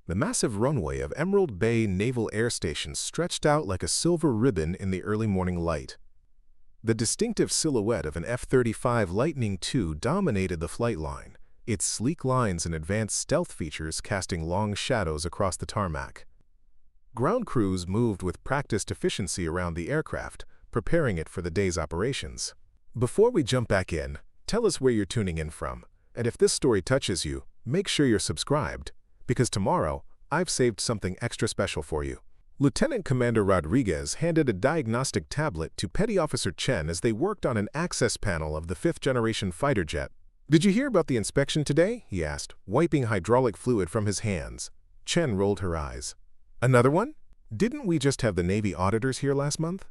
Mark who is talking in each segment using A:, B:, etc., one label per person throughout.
A: The massive runway of Emerald Bay Naval Air Station stretched out like a silver ribbon in the early morning light. The distinctive silhouette of an F-35 Lightning II dominated the flight line, its sleek lines and advanced stealth features casting long shadows across the tarmac. Ground crews moved with practiced efficiency around the aircraft, preparing it for the day's operations. Before we jump back in, tell us where you're tuning in from, and if this story touches you, make sure you're subscribed, because tomorrow, I've saved something extra special for you. Lieutenant Commander Rodriguez handed a diagnostic tablet to Petty Officer Chen as they worked on an access panel of the fifth-generation fighter jet. "Did you hear about the inspection today?" he asked, wiping hydraulic fluid from his hands. Chen rolled her eyes. "Another one? Didn't we just have the Navy auditors here last month?"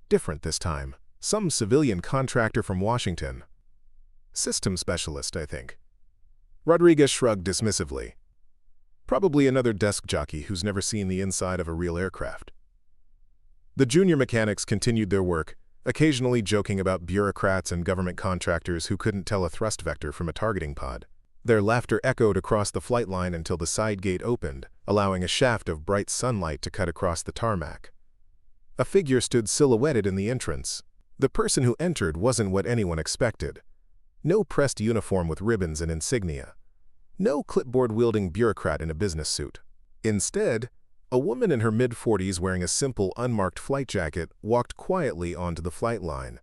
A: "Different this time. Some civilian contractor from Washington. System specialist, I think." Rodriguez shrugged dismissively. "Probably another desk jockey who's never seen the inside of a real aircraft." The junior mechanics continued their work, occasionally joking about bureaucrats and government contractors who couldn't tell a thrust vector from a targeting pod. Their laughter echoed across the flight line until the side gate opened, allowing a shaft of bright sunlight to cut across the tarmac. A figure stood silhouetted in the entrance. The person who entered wasn't what anyone expected. No pressed uniform with ribbons and insignia. No clipboard-wielding bureaucrat in a business suit. Instead, a woman in her mid-40s wearing a simple, unmarked flight jacket walked quietly onto the flight line.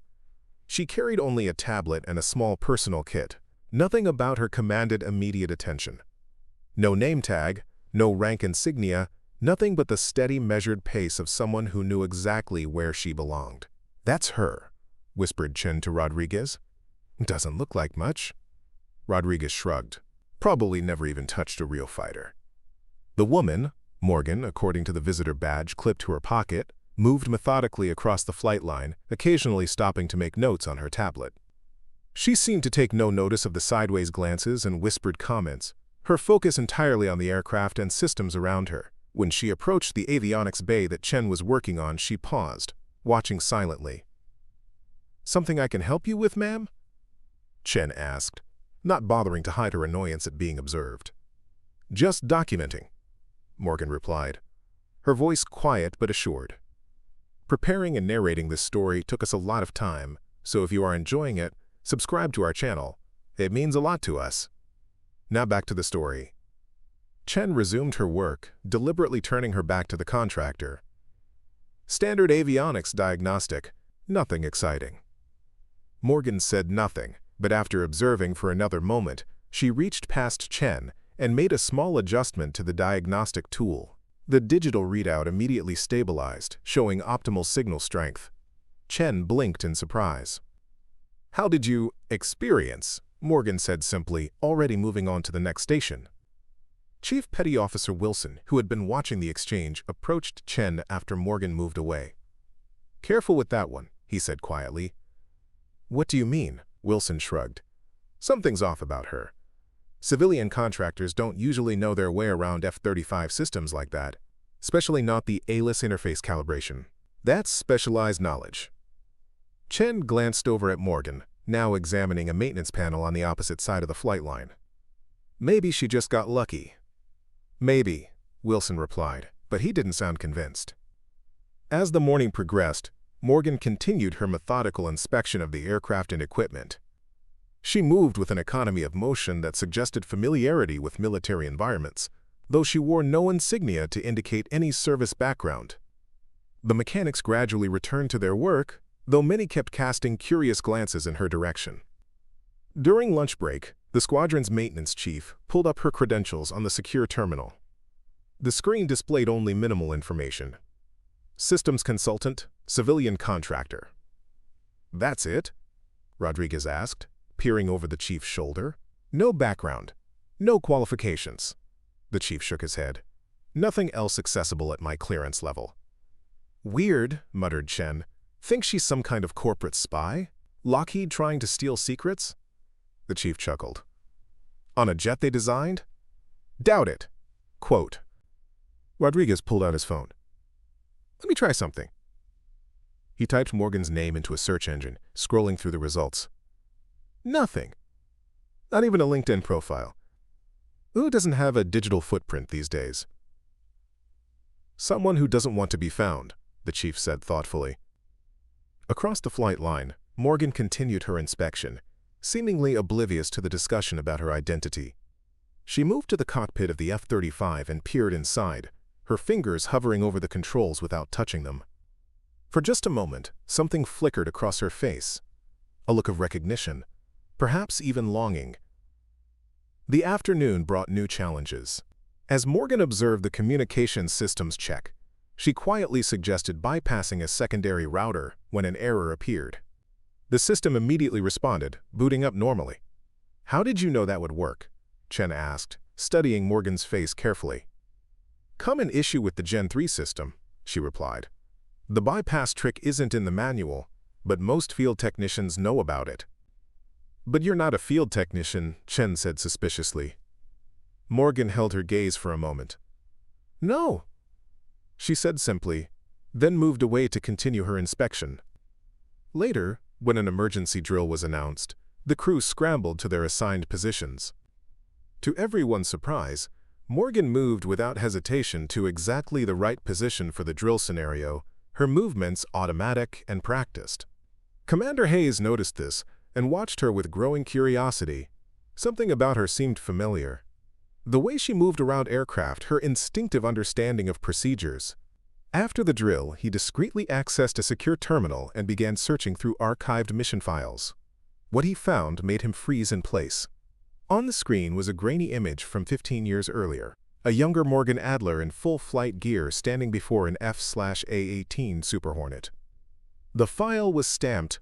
A: She carried only a tablet and a small personal kit. Nothing about her commanded immediate attention. No name tag, no rank insignia, nothing but the steady, measured pace of someone who knew exactly where she belonged. "That's her," whispered Chen to Rodriguez. "Doesn't look like much." Rodriguez shrugged. "Probably never even touched a real fighter." The woman, Morgan, according to the visitor badge clipped to her pocket, moved methodically across the flight line, occasionally stopping to make notes on her tablet. She seemed to take no notice of the sideways glances and whispered comments, her focus entirely on the aircraft and systems around her. When she approached the avionics bay that Chen was working on, she paused, watching silently. "Something I can help you with, ma'am?" Chen asked, not bothering to hide her annoyance at being observed. "Just documenting," Morgan replied, her voice quiet but assured. "Preparing and narrating this story took us a lot of time, so if you are enjoying it, subscribe to our channel. It means a lot to us." Now back to the story. Chen resumed her work, deliberately turning her back to the contractor. "Standard avionics diagnostic, nothing exciting." Morgan said nothing, but after observing for another moment, she reached past Chen and made a small adjustment to the diagnostic tool. The digital readout immediately stabilized, showing optimal signal strength. Chen blinked in surprise. "How did you experience?" Morgan said simply, already moving on to the next station. Chief Petty Officer Wilson, who had been watching the exchange, approached Chen after Morgan moved away. "Careful with that one," he said quietly. "What do you mean?" Wilson shrugged. "Something's off about her. Civilian contractors don't usually know their way around F-35 systems like that, especially not the ALIS interface calibration. That's specialized knowledge." Chen glanced over at Morgan, now examining a maintenance panel on the opposite side of the flight line. "Maybe she just got lucky." "Maybe," Wilson replied, but he didn't sound convinced. As the morning progressed, Morgan continued her methodical inspection of the aircraft and equipment. She moved with an economy of motion that suggested familiarity with military environments, though she wore no insignia to indicate any service background. The mechanics gradually returned to their work, though many kept casting curious glances in her direction. During lunch break, the squadron's maintenance chief pulled up her credentials on the secure terminal. The screen displayed only minimal information. Systems consultant, civilian contractor. "That's it?" Rodriguez asked, peering over the chief's shoulder. "No background, no qualifications." The chief shook his head. "Nothing else accessible at my clearance level." "Weird," muttered Chen. "Think she's some kind of corporate spy? Lockheed trying to steal secrets?" The chief chuckled. "On a jet they designed? Doubt it." Quote. Rodriguez pulled out his phone. "Let me try something." He typed Morgan's name into a search engine, scrolling through the results. Nothing. Not even a LinkedIn profile. Who doesn't have a digital footprint these days? Someone who doesn't want to be found, the chief said thoughtfully. Across the flight line, Morgan continued her inspection, seemingly oblivious to the discussion about her identity. She moved to the cockpit of the F-35 and peered inside, her fingers hovering over the controls without touching them. For just a moment, something flickered across her face, a look of recognition, perhaps even longing. The afternoon brought new challenges. As Morgan observed the communications systems check, she quietly suggested bypassing a secondary router when an error appeared. The system immediately responded, booting up normally. "How did you know that would work?" Chen asked, studying Morgan's face carefully. "Common issue with the Gen 3 system," she replied. "The bypass trick isn't in the manual, but most field technicians know about it." "But you're not a field technician," Chen said suspiciously. Morgan held her gaze for a moment. "No," she said simply, then moved away to continue her inspection. Later, when an emergency drill was announced, the crew scrambled to their assigned positions. To everyone's surprise, Morgan moved without hesitation to exactly the right position for the drill scenario, her movements automatic and practiced. Commander Hayes noticed this and watched her with growing curiosity. Something about her seemed familiar. The way she moved around aircraft, her instinctive understanding of procedures. After the drill, he discreetly accessed a secure terminal and began searching through archived mission files. What he found made him freeze in place. On the screen was a grainy image from 15 years earlier, a younger Morgan Adler in full flight gear standing before an F/A-18 Super Hornet. The file was stamped,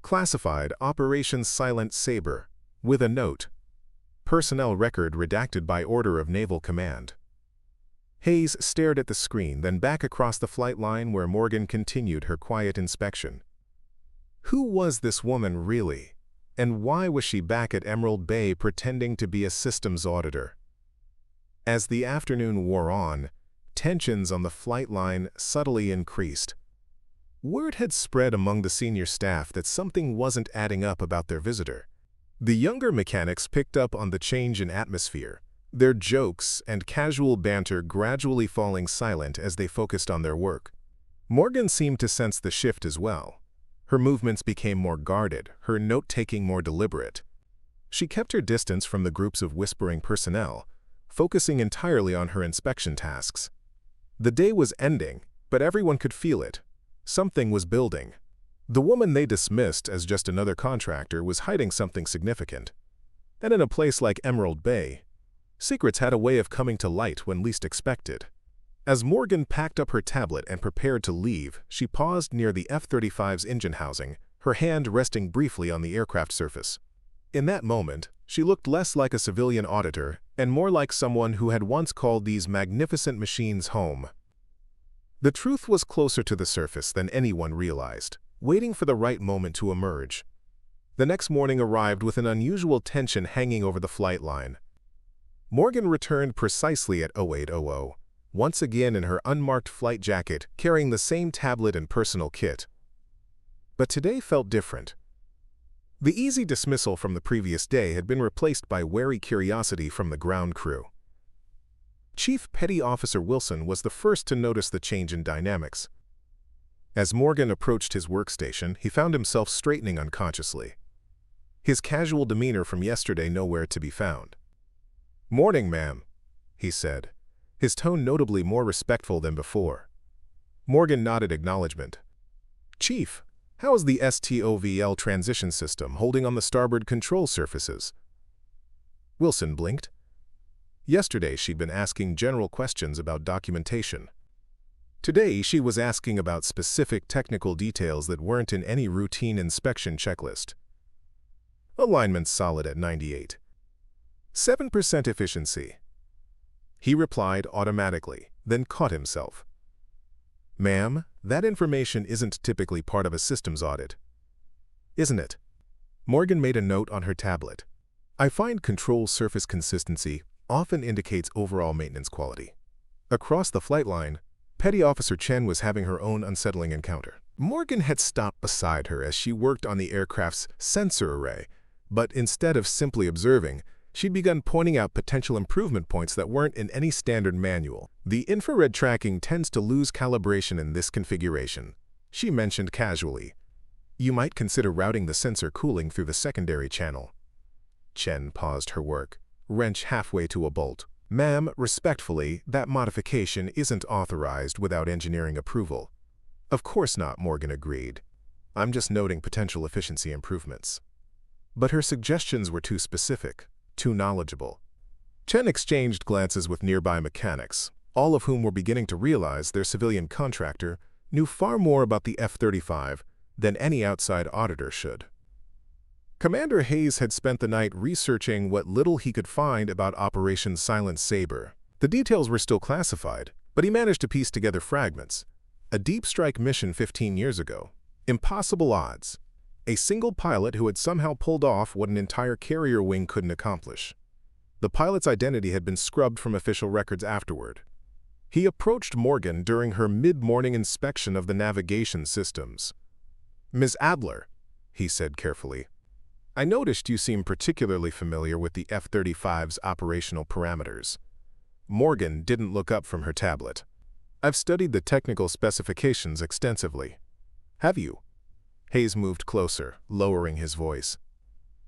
A: classified Operation Silent Saber, with a note, personnel record redacted by order of Naval Command. Hayes stared at the screen, then back across the flight line where Morgan continued her quiet inspection. Who was this woman really? And why was she back at Emerald Bay pretending to be a systems auditor? As the afternoon wore on, tensions on the flight line subtly increased. Word had spread among the senior staff that something wasn't adding up about their visitor. The younger mechanics picked up on the change in atmosphere, their jokes and casual banter gradually falling silent as they focused on their work. Morgan seemed to sense the shift as well. Her movements became more guarded, her note-taking more deliberate. She kept her distance from the groups of whispering personnel, focusing entirely on her inspection tasks. The day was ending, but everyone could feel it. Something was building. The woman they dismissed as just another contractor was hiding something significant. And in a place like Emerald Bay, secrets had a way of coming to light when least expected. As Morgan packed up her tablet and prepared to leave, she paused near the F-35's engine housing, her hand resting briefly on the aircraft surface. In that moment, she looked less like a civilian auditor and more like someone who had once called these magnificent machines home. The truth was closer to the surface than anyone realized, waiting for the right moment to emerge. The next morning arrived with an unusual tension hanging over the flight line. Morgan returned precisely at 0800, once again in her unmarked flight jacket, carrying the same tablet and personal kit. But today felt different. The easy dismissal from the previous day had been replaced by wary curiosity from the ground crew. Chief Petty Officer Wilson was the first to notice the change in dynamics. As Morgan approached his workstation, he found himself straightening unconsciously. His casual demeanor from yesterday nowhere to be found. "Morning, ma'am," he said, his tone notably more respectful than before. Morgan nodded acknowledgement. "Chief, how is the STOVL transition system holding on the starboard control surfaces?" Wilson blinked. Yesterday she'd been asking general questions about documentation. Today she was asking about specific technical details that weren't in any routine inspection checklist. "Alignment's solid at 98. 7% efficiency." He replied automatically, then caught himself. "Ma'am, that information isn't typically part of a systems audit." "Isn't it?" Morgan made a note on her tablet. "I find control surface consistency often indicates overall maintenance quality." Across the flight line, Petty Officer Chen was having her own unsettling encounter. Morgan had stopped beside her as she worked on the aircraft's sensor array, but instead of simply observing, She'd begun pointing out potential improvement points that weren't in any standard manual. The infrared tracking tends to lose calibration in this configuration, she mentioned casually. You might consider routing the sensor cooling through the secondary channel. Chen paused her work, wrench halfway to a bolt. Ma'am, respectfully, that modification isn't authorized without engineering approval. Of course not, Morgan agreed. I'm just noting potential efficiency improvements. But her suggestions were too specific, too knowledgeable. Chen exchanged glances with nearby mechanics, all of whom were beginning to realize their civilian contractor knew far more about the F-35 than any outside auditor should. Commander Hayes had spent the night researching what little he could find about Operation Silent Saber. The details were still classified, but he managed to piece together fragments. A deep strike mission 15 years ago. Impossible odds. A single pilot who had somehow pulled off what an entire carrier wing couldn't accomplish. The pilot's identity had been scrubbed from official records afterward. He approached Morgan during her mid-morning inspection of the navigation systems. "Ms. Adler," he said carefully, "I noticed you seem particularly familiar with the F-35's operational parameters." Morgan didn't look up from her tablet. "I've studied the technical specifications extensively." "Have you?" Hayes moved closer, lowering his voice.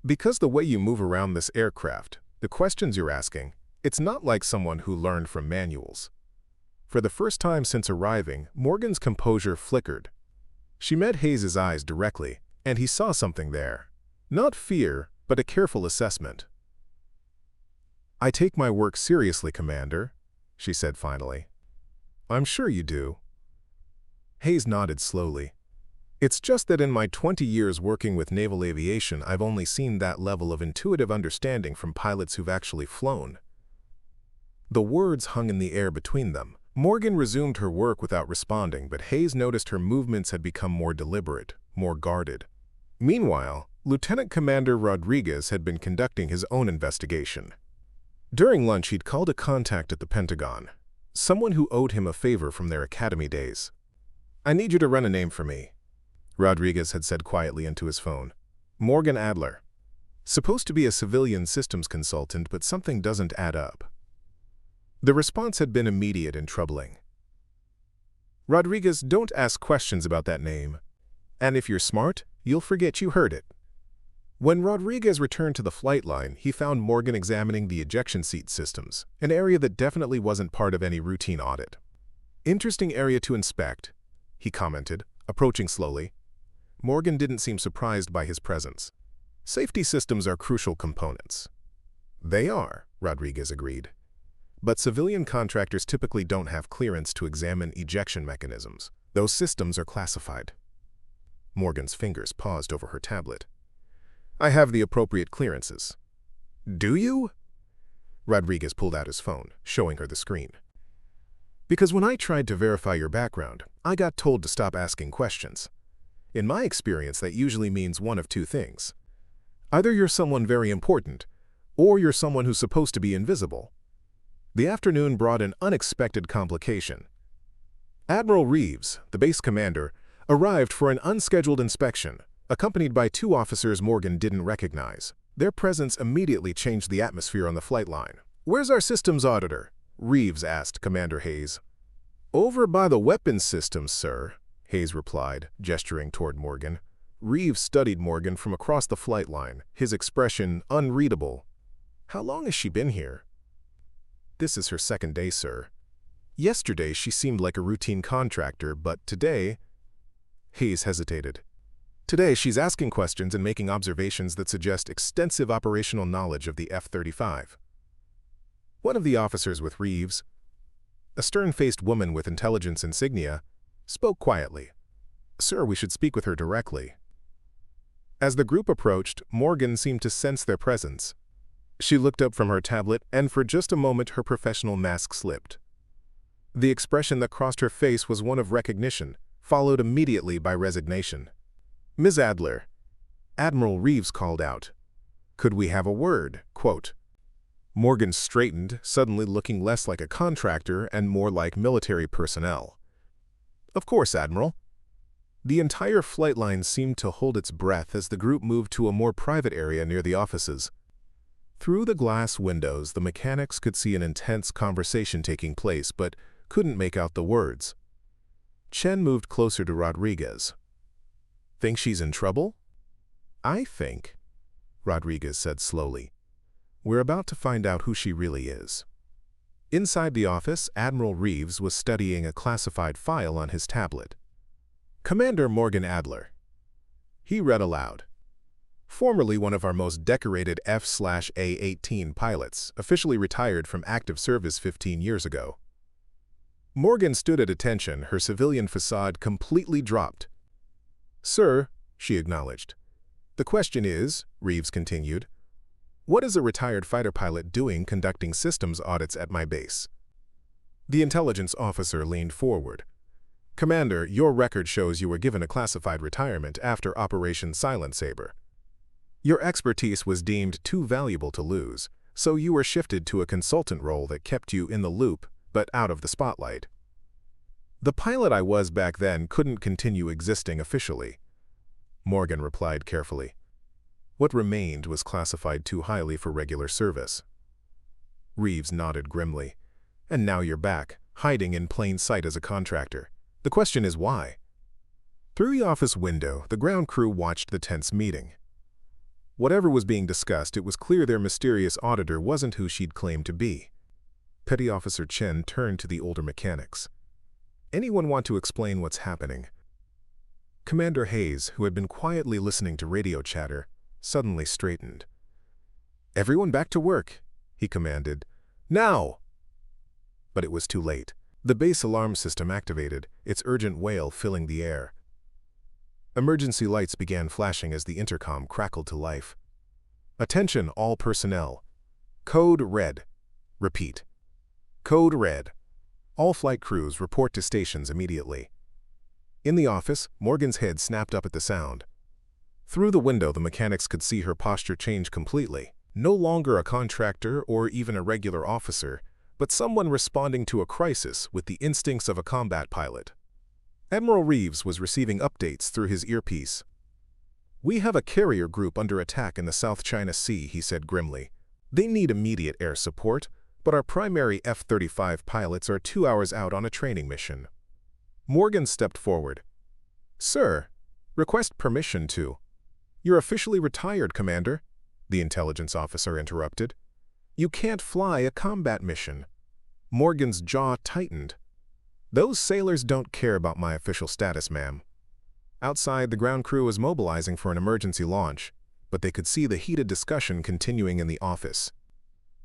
A: "Because the way you move around this aircraft, the questions you're asking, it's not like someone who learned from manuals." For the first time since arriving, Morgan's composure flickered. She met Hayes's eyes directly, and he saw something there. Not fear, but a careful assessment. "I take my work seriously, Commander," she said finally. "I'm sure you do." Hayes nodded slowly. "It's just that in my 20 years working with naval aviation, I've only seen that level of intuitive understanding from pilots who've actually flown." The words hung in the air between them. Morgan resumed her work without responding, but Hayes noticed her movements had become more deliberate, more guarded. Meanwhile, Lieutenant Commander Rodriguez had been conducting his own investigation. During lunch, he'd called a contact at the Pentagon, someone who owed him a favor from their academy days. "I need you to run a name for me," Rodriguez had said quietly into his phone. "Morgan Adler. Supposed to be a civilian systems consultant, but something doesn't add up." The response had been immediate and troubling. "Rodriguez, don't ask questions about that name. And if you're smart, you'll forget you heard it." When Rodriguez returned to the flight line, he found Morgan examining the ejection seat systems, an area that definitely wasn't part of any routine audit. "Interesting area to inspect," he commented, approaching slowly. Morgan didn't seem surprised by his presence. "Safety systems are crucial components." "They are," Rodriguez agreed. "But civilian contractors typically don't have clearance to examine ejection mechanisms. Those systems are classified." Morgan's fingers paused over her tablet. "I have the appropriate clearances." "Do you?" Rodriguez pulled out his phone, showing her the screen. "Because when I tried to verify your background, I got told to stop asking questions. In my experience, that usually means one of two things. Either you're someone very important, or you're someone who's supposed to be invisible." The afternoon brought an unexpected complication. Admiral Reeves, the base commander, arrived for an unscheduled inspection, accompanied by two officers Morgan didn't recognize. Their presence immediately changed the atmosphere on the flight line. "Where's our systems auditor?" Reeves asked Commander Hayes. "Over by the weapons systems, sir," Hayes replied, gesturing toward Morgan. Reeves studied Morgan from across the flight line, his expression unreadable. "How long has she been here?" "This is her second day, sir. Yesterday she seemed like a routine contractor, but today—" Hayes hesitated. "Today she's asking questions and making observations that suggest extensive operational knowledge of the F-35. One of the officers with Reeves, a stern-faced woman with intelligence insignia, spoke quietly. "Sir, we should speak with her directly." As the group approached, Morgan seemed to sense their presence. She looked up from her tablet, and for just a moment her professional mask slipped. The expression that crossed her face was one of recognition, followed immediately by resignation. "Ms. Adler," Admiral Reeves called out. "Could we have a word?" Quote. Morgan straightened, suddenly looking less like a contractor and more like military personnel. "Of course, Admiral." The entire flight line seemed to hold its breath as the group moved to a more private area near the offices. Through the glass windows, the mechanics could see an intense conversation taking place, but couldn't make out the words. Chen moved closer to Rodriguez. "Think she's in trouble?" "I think," Rodriguez said slowly, "we're about to find out who she really is." Inside the office, Admiral Reeves was studying a classified file on his tablet. "Commander Morgan Adler," he read aloud. "Formerly one of our most decorated F/A-18 pilots, officially retired from active service 15 years ago." Morgan stood at attention, her civilian facade completely dropped. "Sir," she acknowledged. "The question is," Reeves continued, "what is a retired fighter pilot doing conducting systems audits at my base?" The intelligence officer leaned forward. "Commander, your record shows you were given a classified retirement after Operation Silent Saber. Your expertise was deemed too valuable to lose, so you were shifted to a consultant role that kept you in the loop, but out of the spotlight. The pilot I was back then couldn't continue existing officially," Morgan replied carefully. "What remained was classified too highly for regular service." Reeves nodded grimly. "And now you're back, hiding in plain sight as a contractor. The question is why?" Through the office window, the ground crew watched the tense meeting. Whatever was being discussed, it was clear their mysterious auditor wasn't who she'd claimed to be. Petty Officer Chen turned to the older mechanics. "Anyone want to explain what's happening?" Commander Hayes, who had been quietly listening to radio chatter, suddenly straightened. "Everyone back to work," he commanded. "Now!" But it was too late. The base alarm system activated, its urgent wail filling the air. Emergency lights began flashing as the intercom crackled to life. "Attention, all personnel. Code red. Repeat. Code red. All flight crews report to stations immediately." In the office, Morgan's head snapped up at the sound. Through the window, the mechanics could see her posture change completely. No longer a contractor or even a regular officer, but someone responding to a crisis with the instincts of a combat pilot. Admiral Reeves was receiving updates through his earpiece. "We have a carrier group under attack in the South China Sea," he said grimly. "They need immediate air support, but our primary F-35 pilots are 2 hours out on a training mission." Morgan stepped forward. "Sir, request permission to—" "You're officially retired, Commander," the intelligence officer interrupted. "You can't fly a combat mission." Morgan's jaw tightened. "Those sailors don't care about my official status, ma'am." Outside, the ground crew was mobilizing for an emergency launch, but they could see the heated discussion continuing in the office.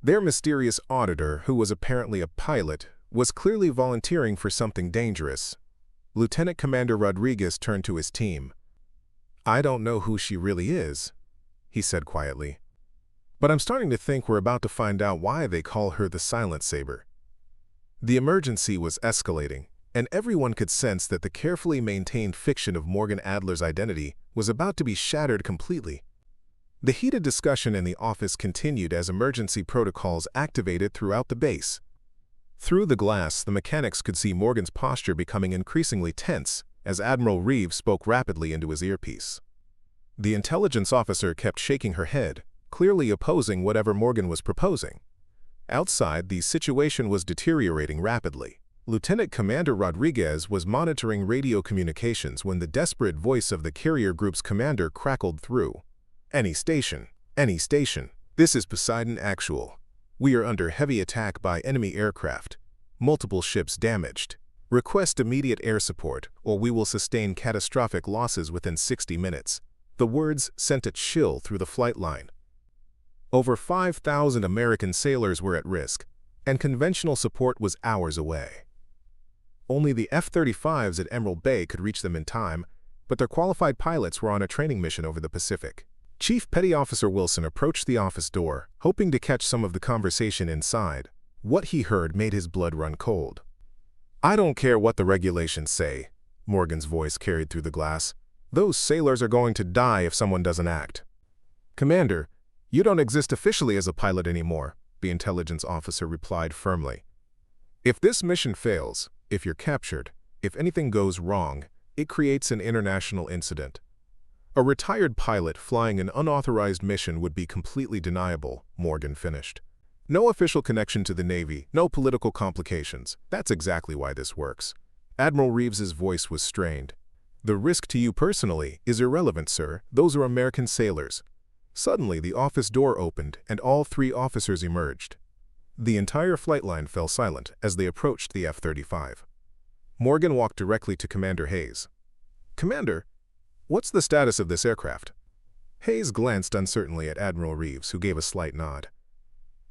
A: Their mysterious auditor, who was apparently a pilot, was clearly volunteering for something dangerous. Lieutenant Commander Rodriguez turned to his team. "I don't know who she really is," he said quietly. "But I'm starting to think we're about to find out why they call her the Silent Saber." The emergency was escalating, and everyone could sense that the carefully maintained fiction of Morgan Adler's identity was about to be shattered completely. The heated discussion in the office continued as emergency protocols activated throughout the base. Through the glass, the mechanics could see Morgan's posture becoming increasingly tense as Admiral Reeves spoke rapidly into his earpiece. The intelligence officer kept shaking her head, clearly opposing whatever Morgan was proposing. Outside, the situation was deteriorating rapidly. Lieutenant Commander Rodriguez was monitoring radio communications when the desperate voice of the carrier group's commander crackled through. Any station. This is Poseidon Actual. We are under heavy attack by enemy aircraft. Multiple ships damaged. Request immediate air support, or we will sustain catastrophic losses within 60 minutes. The words sent a chill through the flight line. Over 5,000 American sailors were at risk, and conventional support was hours away. Only the F-35s at Emerald Bay could reach them in time, but their qualified pilots were on a training mission over the Pacific. Chief Petty Officer Wilson approached the office door, hoping to catch some of the conversation inside. What he heard made his blood run cold. "I don't care what the regulations say," Morgan's voice carried through the glass. "Those sailors are going to die if someone doesn't act." "Commander, you don't exist officially as a pilot anymore," the intelligence officer replied firmly. "If this mission fails, if you're captured, if anything goes wrong, it creates an international incident. A retired pilot flying an unauthorized mission would be completely deniable, Morgan finished. No official connection to the Navy, no political complications. That's exactly why this works. Admiral Reeves's voice was strained. The risk to you personally is irrelevant, sir. Those are American sailors. Suddenly, the office door opened and all 3 officers emerged. The entire flight line fell silent as they approached the F-35. Morgan walked directly to Commander Hayes. "Commander, what's the status of this aircraft?" Hayes glanced uncertainly at Admiral Reeves, who gave a slight nod.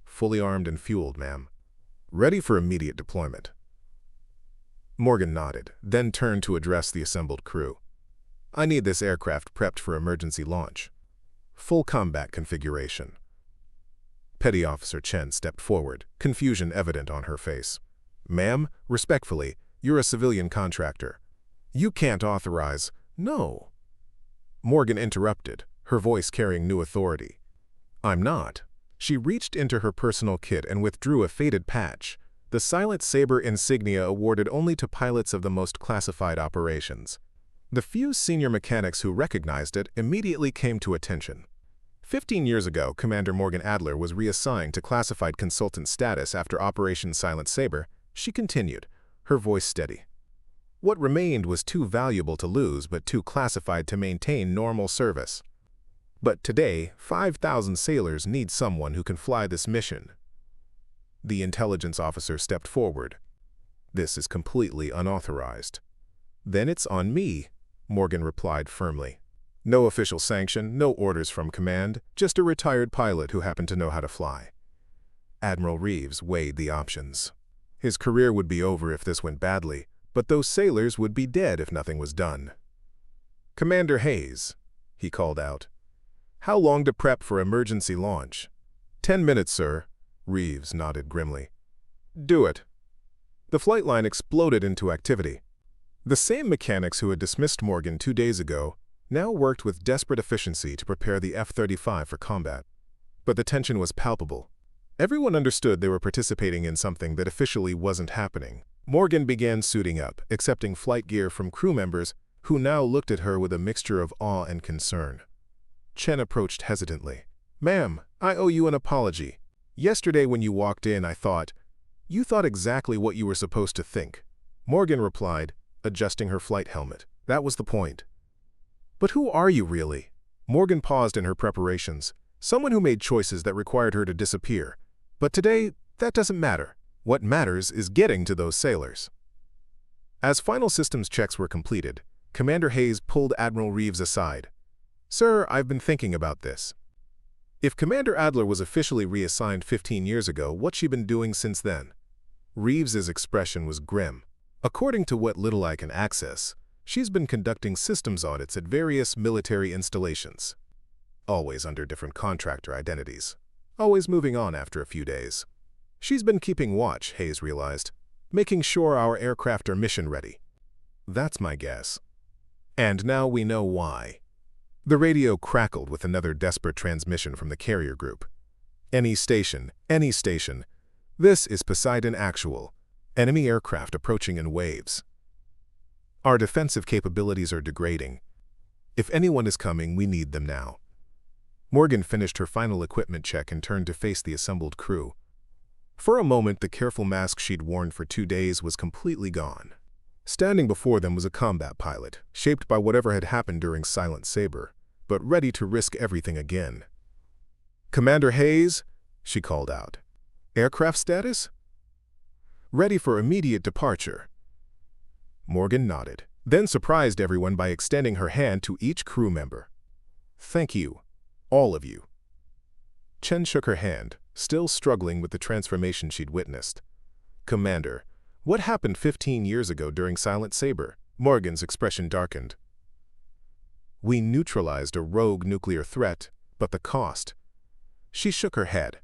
A: "Fully armed and fueled, ma'am. Ready for immediate deployment." Morgan nodded, then turned to address the assembled crew. "I need this aircraft prepped for emergency launch. Full combat configuration." Petty Officer Chen stepped forward, confusion evident on her face. "Ma'am, respectfully, you're a civilian contractor. You can't authorize—" "No." Morgan interrupted, her voice carrying new authority. "I'm not." She reached into her personal kit and withdrew a faded patch, the Silent Saber insignia awarded only to pilots of the most classified operations. The few senior mechanics who recognized it immediately came to attention. 15 years ago, Commander Morgan Adler was reassigned to classified consultant status after Operation Silent Saber. She continued, her voice steady. What remained was too valuable to lose but too classified to maintain normal service. But today, 5,000 sailors need someone who can fly this mission. The intelligence officer stepped forward. "This is completely unauthorized." "Then it's on me," Morgan replied firmly. "No official sanction, no orders from command, just a retired pilot who happened to know how to fly." Admiral Reeves weighed the options. His career would be over if this went badly, but those sailors would be dead if nothing was done. "Commander Hayes," he called out. "How long to prep for emergency launch?" 10 minutes, sir," Reeves nodded grimly. "Do it." The flight line exploded into activity. The same mechanics who had dismissed Morgan 2 days ago now worked with desperate efficiency to prepare the F-35 for combat. But the tension was palpable. Everyone understood they were participating in something that officially wasn't happening. Morgan began suiting up, accepting flight gear from crew members who now looked at her with a mixture of awe and concern. Chen approached hesitantly. "Ma'am, I owe you an apology. Yesterday when you walked in, you thought exactly what you were supposed to think." Morgan replied, adjusting her flight helmet. "That was the point." "But who are you really?" Morgan paused in her preparations. "Someone who made choices that required her to disappear. But today, that doesn't matter. What matters is getting to those sailors." As final systems checks were completed, Commander Hayes pulled Admiral Reeves aside. "Sir, I've been thinking about this. If Commander Adler was officially reassigned 15 years ago, what's she been doing since then?" Reeves's expression was grim. "According to what little I can access, she's been conducting systems audits at various military installations. Always under different contractor identities. Always moving on after a few days. She's been keeping watch," Hayes realized, "making sure our aircraft are mission-ready. That's my guess. And now we know why." The radio crackled with another desperate transmission from the carrier group. Any station. This is Poseidon Actual. Enemy aircraft approaching in waves. Our defensive capabilities are degrading. If anyone is coming, we need them now." Morgan finished her final equipment check and turned to face the assembled crew. For a moment, the careful mask she'd worn for 2 days was completely gone. Standing before them was a combat pilot, shaped by whatever had happened during Silent Saber, but ready to risk everything again. "Commander Hayes," she called out. "Aircraft status?" "Ready for immediate departure." Morgan nodded, then surprised everyone by extending her hand to each crew member. "Thank you, all of you." Chen shook her hand, still struggling with the transformation she'd witnessed. "Commander, what happened 15 years ago during Silent Saber?" Morgan's expression darkened. "We neutralized a rogue nuclear threat, but the cost." She shook her head.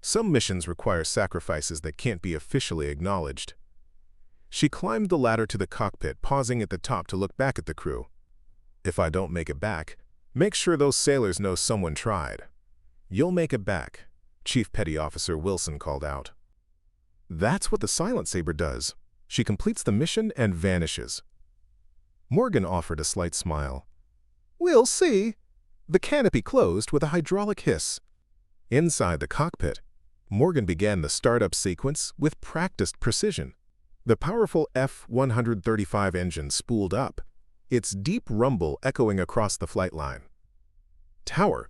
A: "Some missions require sacrifices that can't be officially acknowledged." She climbed the ladder to the cockpit, pausing at the top to look back at the crew. "If I don't make it back, make sure those sailors know someone tried." "You'll make it back," Chief Petty Officer Wilson called out. "That's what the Silent Saber does. She completes the mission and vanishes." Morgan offered a slight smile. "We'll see." The canopy closed with a hydraulic hiss. Inside the cockpit, Morgan began the startup sequence with practiced precision. The powerful F-135 engine spooled up, its deep rumble echoing across the flight line. "Tower,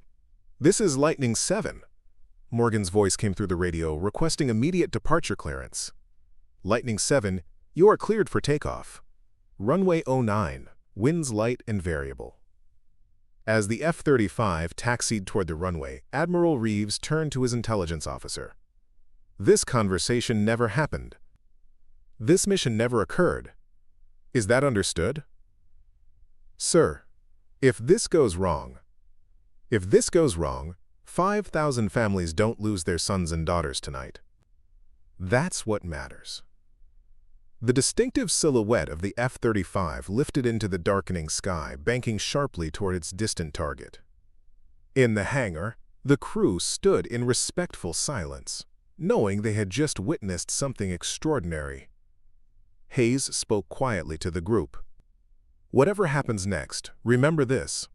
A: this is Lightning 7. Morgan's voice came through the radio, requesting immediate departure clearance. "Lightning 7, you are cleared for takeoff. Runway 09, winds light and variable." As the F-35 taxied toward the runway, Admiral Reeves turned to his intelligence officer. "This conversation never happened. This mission never occurred. Is that understood?" "Sir, if this goes wrong, 5,000 families don't lose their sons and daughters tonight. That's what matters." The distinctive silhouette of the F-35 lifted into the darkening sky, banking sharply toward its distant target. In the hangar, the crew stood in respectful silence, knowing they had just witnessed something extraordinary. Hayes spoke quietly to the group. "Whatever happens next, remember this.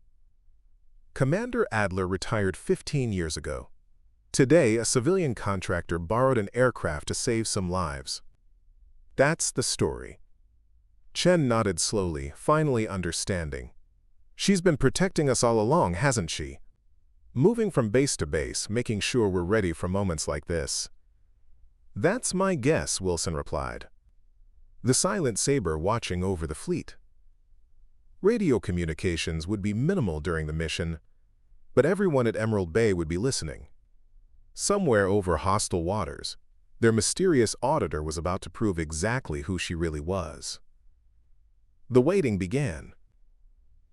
A: Commander Adler retired 15 years ago. Today, a civilian contractor borrowed an aircraft to save some lives. That's the story." Chen nodded slowly, finally understanding. "She's been protecting us all along, hasn't she? Moving from base to base, making sure we're ready for moments like this." "That's my guess," Wilson replied. The silent saber watching over the fleet. Radio communications would be minimal during the mission, but everyone at Emerald Bay would be listening. Somewhere over hostile waters, their mysterious auditor was about to prove exactly who she really was. The waiting began.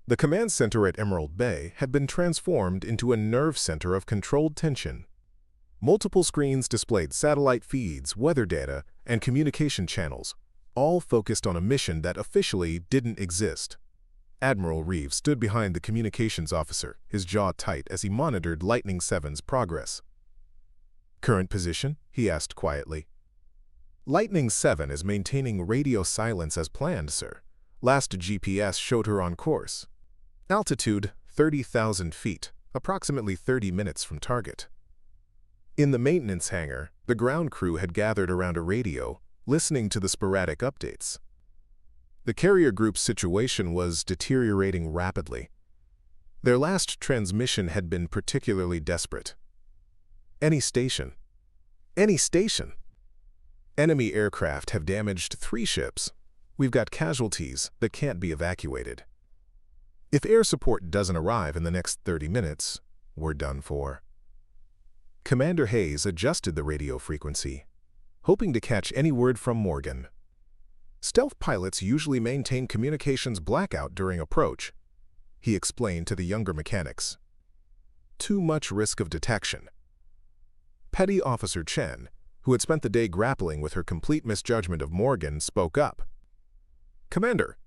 A: The command center at Emerald Bay had been transformed into a nerve center of controlled tension. Multiple screens displayed satellite feeds, weather data, and communication channels, all focused on a mission that officially didn't exist. Admiral Reeves stood behind the communications officer, his jaw tight as he monitored Lightning 7's progress. "Current position?" he asked quietly. "Lightning 7 is maintaining radio silence as planned, sir. Last GPS showed her on course. Altitude 30,000 feet, approximately 30 minutes from target." In the maintenance hangar, the ground crew had gathered around a radio, listening to the sporadic updates. The carrier group's situation was deteriorating rapidly. Their last transmission had been particularly desperate. "Any station. Any station. Enemy aircraft have damaged 3 ships. We've got casualties that can't be evacuated. If air support doesn't arrive in the next 30 minutes, we're done for." Commander Hayes adjusted the radio frequency, hoping to catch any word from Morgan. "Stealth pilots usually maintain communications blackout during approach," he explained to the younger mechanics. "Too much risk of detection." Petty Officer Chen, who had spent the day grappling with her complete misjudgment of Morgan, spoke up. "Commander,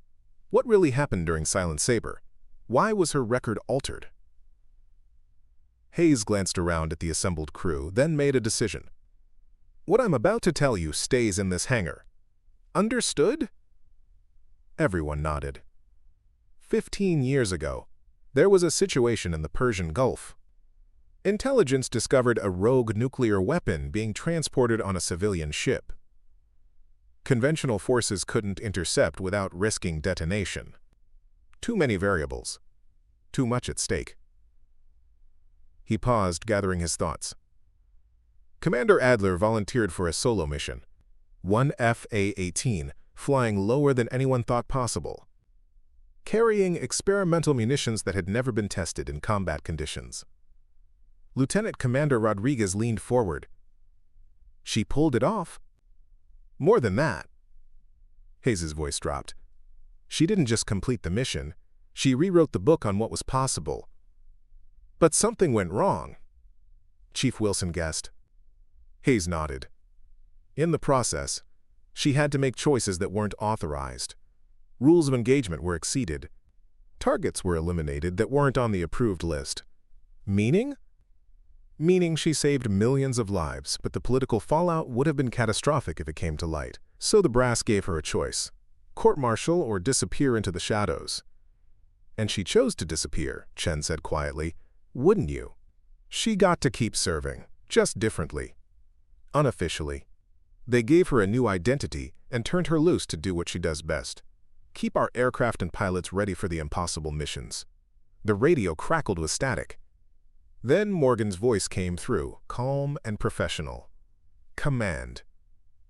A: what really happened during Silent Saber? Why was her record altered?" Hayes glanced around at the assembled crew, then made a decision. "What I'm about to tell you stays in this hangar. Understood?" Everyone nodded. 15 years ago, there was a situation in the Persian Gulf. Intelligence discovered a rogue nuclear weapon being transported on a civilian ship. Conventional forces couldn't intercept without risking detonation. Too many variables. Too much at stake. He paused, gathering his thoughts. Commander Adler volunteered for a solo mission. One FA-18, flying lower than anyone thought possible. Carrying experimental munitions that had never been tested in combat conditions. Lieutenant Commander Rodriguez leaned forward. "She pulled it off." "More than that." Hayes' voice dropped. "She didn't just complete the mission, she rewrote the book on what was possible." "But something went wrong," Chief Wilson guessed. Hayes nodded. "In the process, she had to make choices that weren't authorized. Rules of engagement were exceeded. Targets were eliminated that weren't on the approved list. Meaning? Meaning she saved millions of lives, but the political fallout would have been catastrophic if it came to light. So the brass gave her a choice: court-martial or disappear into the shadows. And she chose to disappear, Chen said quietly. Wouldn't you? She got to keep serving, just differently. Unofficially. They gave her a new identity and turned her loose to do what she does best. Keep our aircraft and pilots ready for the impossible missions. The radio crackled with static. Then Morgan's voice came through, calm and professional. Command.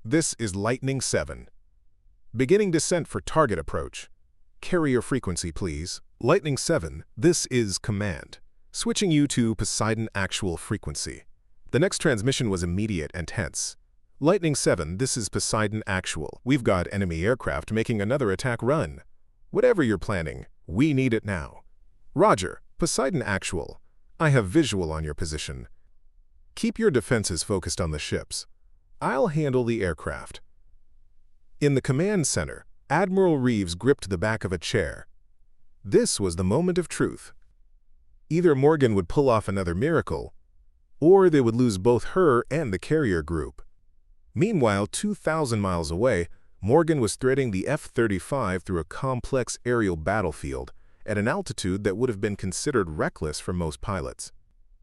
A: This is Lightning 7. Beginning descent for target approach. Carrier frequency, please. Lightning 7, this is Command. Switching you to Poseidon actual frequency. The next transmission was immediate and tense. Lightning 7, this is Poseidon actual. We've got enemy aircraft making another attack run. Whatever you're planning, we need it now. Roger, Poseidon actual. I have visual on your position. Keep your defenses focused on the ships. I'll handle the aircraft. In the command center, Admiral Reeves gripped the back of a chair. This was the moment of truth. Either Morgan would pull off another miracle, or they would lose both her and the carrier group. Meanwhile, 2,000 miles away, Morgan was threading the F-35 through a complex aerial battlefield at an altitude that would have been considered reckless for most pilots.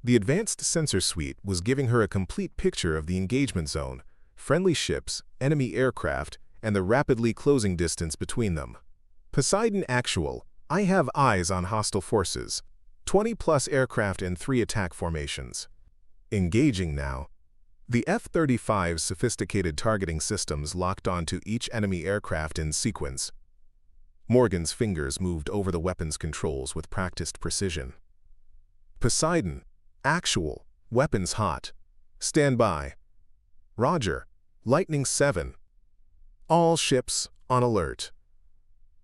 A: The advanced sensor suite was giving her a complete picture of the engagement zone, friendly ships, enemy aircraft, and the rapidly closing distance between them. Poseidon actual, I have eyes on hostile forces. 20+ aircraft in 3 attack formations. Engaging now. The F-35's sophisticated targeting systems locked onto each enemy aircraft in sequence. Morgan's fingers moved over the weapons controls with practiced precision. Poseidon, actual, weapons hot. Stand by. Roger, Lightning 7. All ships on alert.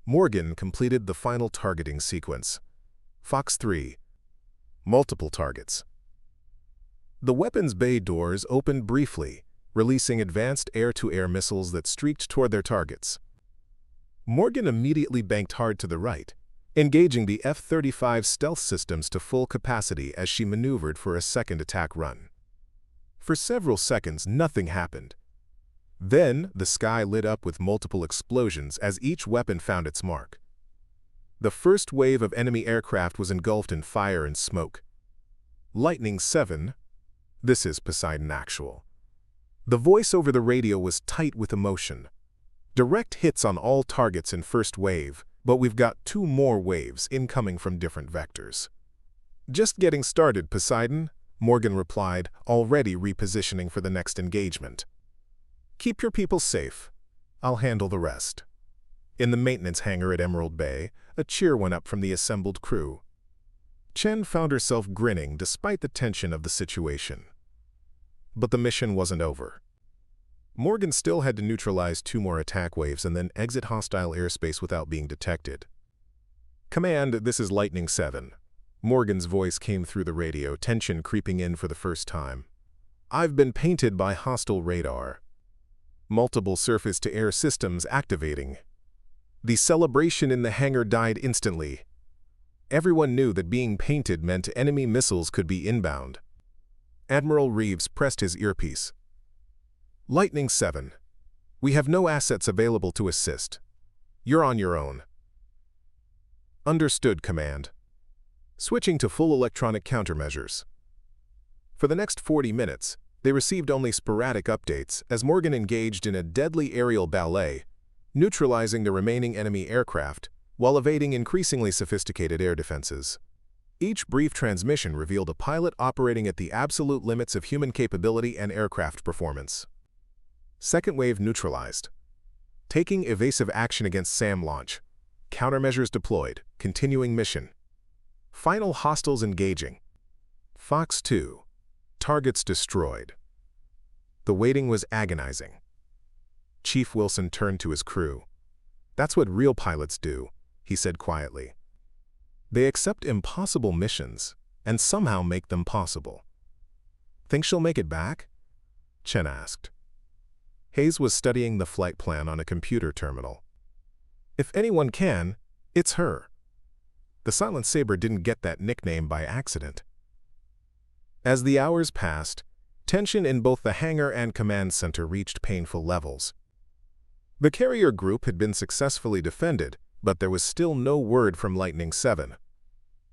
A: Morgan completed the final targeting sequence. Fox 3. Multiple targets. The weapons bay doors opened briefly, releasing advanced air-to-air missiles that streaked toward their targets. Morgan immediately banked hard to the right, engaging the F-35 stealth systems to full capacity as she maneuvered for a second attack run. For several seconds, nothing happened. Then, the sky lit up with multiple explosions as each weapon found its mark. The first wave of enemy aircraft was engulfed in fire and smoke. Lightning 7, this is Poseidon actual. The voice over the radio was tight with emotion. Direct hits on all targets in first wave, but we've got 2 more waves incoming from different vectors. Just getting started, Poseidon, Morgan replied, already repositioning for the next engagement. Keep your people safe. I'll handle the rest. In the maintenance hangar at Emerald Bay, a cheer went up from the assembled crew. Chen found herself grinning despite the tension of the situation. But the mission wasn't over. Morgan still had to neutralize 2 more attack waves and then exit hostile airspace without being detected. Command, this is Lightning 7. Morgan's voice came through the radio, tension creeping in for the first time. I've been painted by hostile radar. Multiple surface-to-air systems activating. The celebration in the hangar died instantly. Everyone knew that being painted meant enemy missiles could be inbound. Admiral Reeves pressed his earpiece. Lightning 7. We have no assets available to assist. You're on your own. Understood, Command. Switching to full electronic countermeasures. For the next 40 minutes, they received only sporadic updates as Morgan engaged in a deadly aerial ballet, neutralizing the remaining enemy aircraft while evading increasingly sophisticated air defenses. Each brief transmission revealed a pilot operating at the absolute limits of human capability and aircraft performance. Second wave neutralized. Taking evasive action against SAM launch. Countermeasures deployed. Continuing mission. Final hostiles engaging. Fox 2. Targets destroyed. The waiting was agonizing. Chief Wilson turned to his crew. That's what real pilots do, he said quietly. They accept impossible missions and somehow make them possible. Think she'll make it back? Chen asked. Hayes was studying the flight plan on a computer terminal. If anyone can, it's her. The Silent Saber didn't get that nickname by accident. As the hours passed, tension in both the hangar and command center reached painful levels. The carrier group had been successfully defended, but there was still no word from Lightning 7.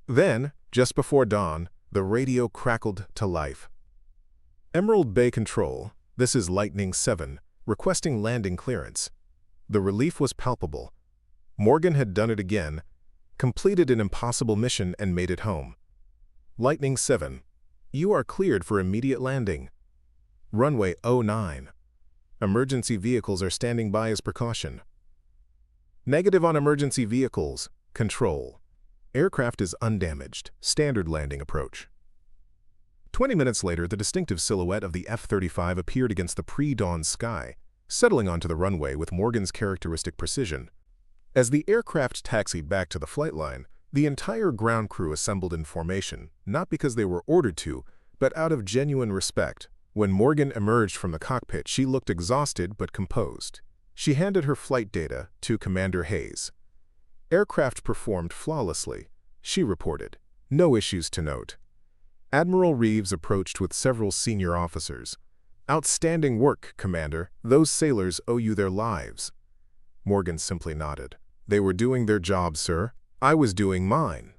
A: Then, just before dawn, the radio crackled to life. Emerald Bay Control, this is Lightning 7, requesting landing clearance. The relief was palpable. Morgan had done it again, completed an impossible mission and made it home. Lightning 7, you are cleared for immediate landing. Runway 09. Emergency vehicles are standing by as precaution. Negative on emergency vehicles. Control. Aircraft is undamaged. Standard landing approach. 20 minutes later, the distinctive silhouette of the F-35 appeared against the pre-dawn sky, settling onto the runway with Morgan's characteristic precision. As the aircraft taxied back to the flight line, the entire ground crew assembled in formation, not because they were ordered to, but out of genuine respect. When Morgan emerged from the cockpit, she looked exhausted but composed. She handed her flight data to Commander Hayes. Aircraft performed flawlessly, she reported. No issues to note. Admiral Reeves approached with several senior officers. Outstanding work, Commander. Those sailors owe you their lives. Morgan simply nodded. They were doing their job, sir. I was doing mine.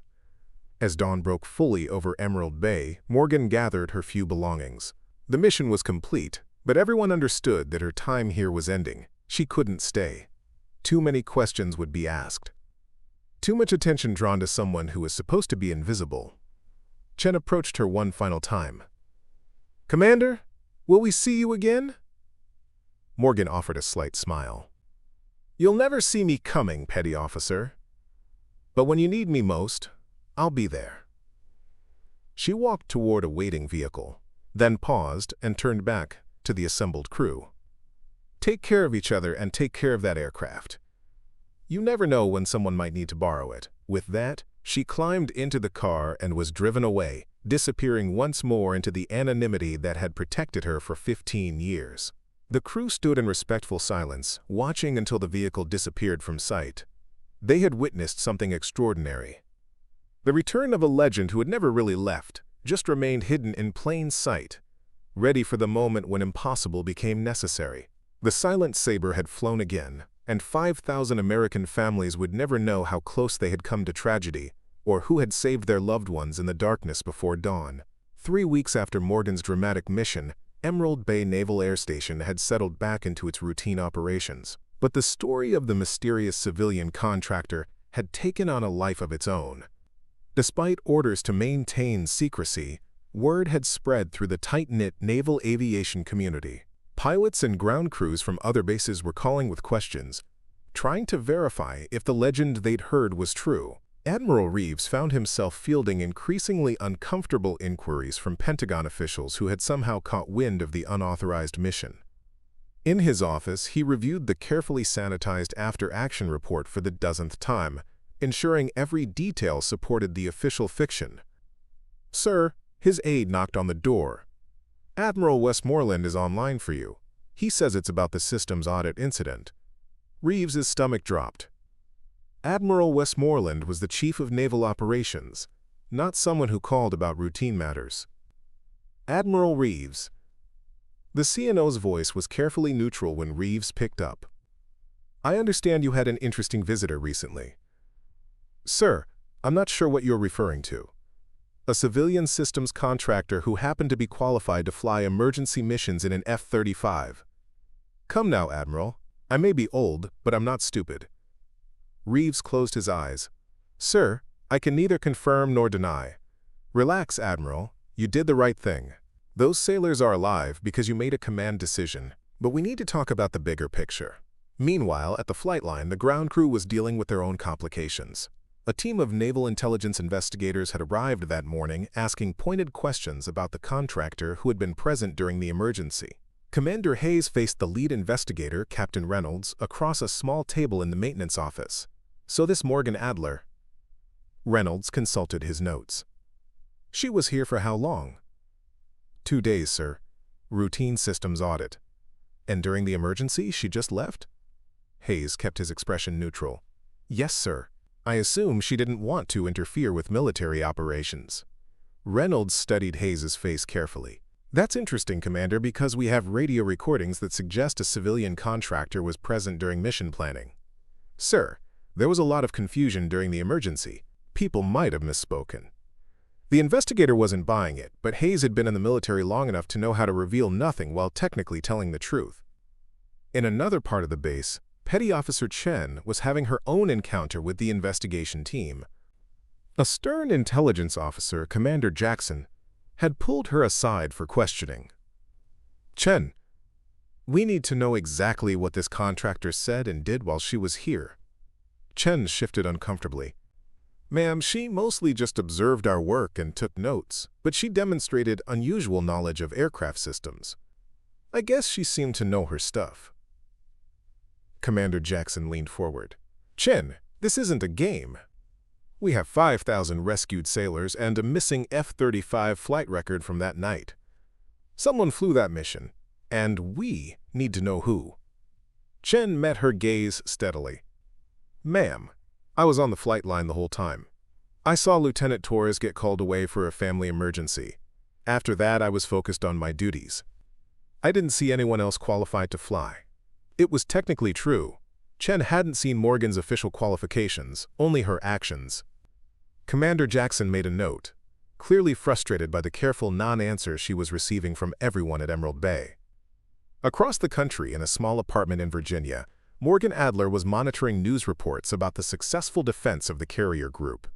A: As dawn broke fully over Emerald Bay, Morgan gathered her few belongings. The mission was complete, but everyone understood that her time here was ending. She couldn't stay. Too many questions would be asked. Too much attention drawn to someone who was supposed to be invisible. Chen approached her one final time. Commander, will we see you again? Morgan offered a slight smile. You'll never see me coming, Petty Officer. But when you need me most, I'll be there. She walked toward a waiting vehicle, then paused and turned back to the assembled crew. Take care of each other and take care of that aircraft. You never know when someone might need to borrow it. With that, she climbed into the car and was driven away, disappearing once more into the anonymity that had protected her for 15 years. The crew stood in respectful silence, watching until the vehicle disappeared from sight. They had witnessed something extraordinary. The return of a legend who had never really left, just remained hidden in plain sight, ready for the moment when impossible became necessary. The silent saber had flown again, and 5,000 American families would never know how close they had come to tragedy, or who had saved their loved ones in the darkness before dawn. 3 weeks after Morgan's dramatic mission, Emerald Bay Naval Air Station had settled back into its routine operations. But the story of the mysterious civilian contractor had taken on a life of its own. Despite orders to maintain secrecy, word had spread through the tight-knit naval aviation community. Pilots and ground crews from other bases were calling with questions, trying to verify if the legend they'd heard was true. Admiral Reeves found himself fielding increasingly uncomfortable inquiries from Pentagon officials who had somehow caught wind of the unauthorized mission. In his office, he reviewed the carefully sanitized after-action report for the dozenth time, ensuring every detail supported the official fiction. Sir, his aide knocked on the door. Admiral Westmoreland is online for you. He says it's about the systems audit incident. Reeves's stomach dropped. Admiral Westmoreland was the Chief of Naval Operations, not someone who called about routine matters. Admiral Reeves. The CNO's voice was carefully neutral when Reeves picked up. I understand you had an interesting visitor recently. Sir, I'm not sure what you're referring to. A civilian systems contractor who happened to be qualified to fly emergency missions in an F-35. Come now, Admiral. I may be old, but I'm not stupid. Reeves closed his eyes. Sir, I can neither confirm nor deny. Relax, Admiral. You did the right thing. Those sailors are alive because you made a command decision, but we need to talk about the bigger picture. Meanwhile, at the flight line, the ground crew was dealing with their own complications. A team of naval intelligence investigators had arrived that morning asking pointed questions about the contractor who had been present during the emergency. Commander Hayes faced the lead investigator, Captain Reynolds, across a small table in the maintenance office. So this Morgan Adler. Reynolds consulted his notes. She was here for how long? 2 days, sir. Routine systems audit. And during the emergency, she just left? Hayes kept his expression neutral. Yes, sir. I assume she didn't want to interfere with military operations. Reynolds studied Hayes's face carefully. That's interesting, Commander, because we have radio recordings that suggest a civilian contractor was present during mission planning. Sir, There was a lot of confusion during the emergency. People might have misspoken. The investigator wasn't buying it, but Hayes had been in the military long enough to know how to reveal nothing while technically telling the truth. In another part of the base, Petty Officer Chen was having her own encounter with the investigation team. A stern intelligence officer, Commander Jackson, had pulled her aside for questioning. "Chen, we need to know exactly what this contractor said and did while she was here." Chen shifted uncomfortably. "Ma'am, she mostly just observed our work and took notes, but she demonstrated unusual knowledge of aircraft systems. I guess she seemed to know her stuff." Commander Jackson leaned forward. "Chen, this isn't a game. We have 5,000 rescued sailors and a missing F-35 flight record from that night. Someone flew that mission, and we need to know who." Chen met her gaze steadily. "Ma'am, I was on the flight line the whole time. I saw Lieutenant Torres get called away for a family emergency. After that, I was focused on my duties. I didn't see anyone else qualified to fly." It was technically true. Chen hadn't seen Morgan's official qualifications, only her actions. Commander Jackson made a note, clearly frustrated by the careful non-answers she was receiving from everyone at Emerald Bay. Across the country, in a small apartment in Virginia, Morgan Adler was monitoring news reports about the successful defense of the carrier group.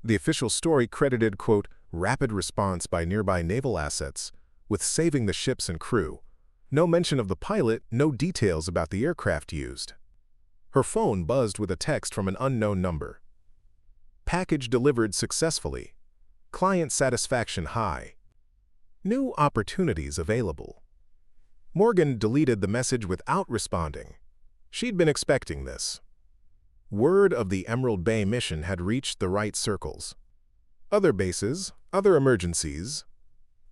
A: The official story credited, quote, "rapid response by nearby naval assets," with saving the ships and crew. No mention of the pilot, no details about the aircraft used. Her phone buzzed with a text from an unknown number. "Package delivered successfully. Client satisfaction high. New opportunities available." Morgan deleted the message without responding. She'd been expecting this. Word of the Emerald Bay mission had reached the right circles. Other bases, other emergencies,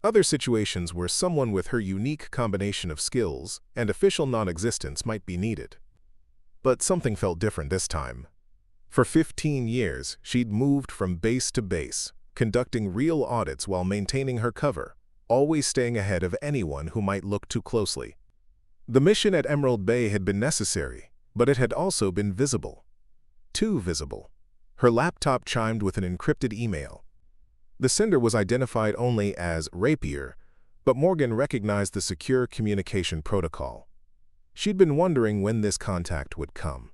A: other situations where someone with her unique combination of skills and official non-existence might be needed. But something felt different this time. For 15 years, she'd moved from base to base, conducting real audits while maintaining her cover, always staying ahead of anyone who might look too closely. The mission at Emerald Bay had been necessary, but it had also been visible. Too visible. Her laptop chimed with an encrypted email. The sender was identified only as Rapier, but Morgan recognized the secure communication protocol. She'd been wondering when this contact would come.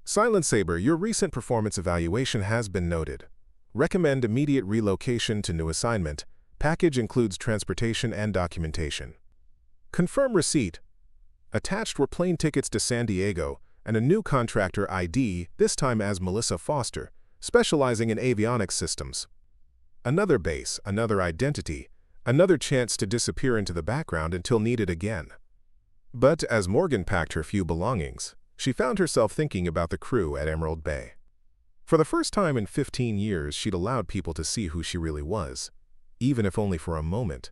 A: "Silent Saber, your recent performance evaluation has been noted. Recommend immediate relocation to new assignment. Package includes transportation and documentation. Confirm receipt." Attached were plane tickets to San Diego and a new contractor ID, this time as Melissa Foster, specializing in avionics systems. Another base, another identity, another chance to disappear into the background until needed again. But as Morgan packed her few belongings, she found herself thinking about the crew at Emerald Bay. For the first time in 15 years, she'd allowed people to see who she really was, even if only for a moment.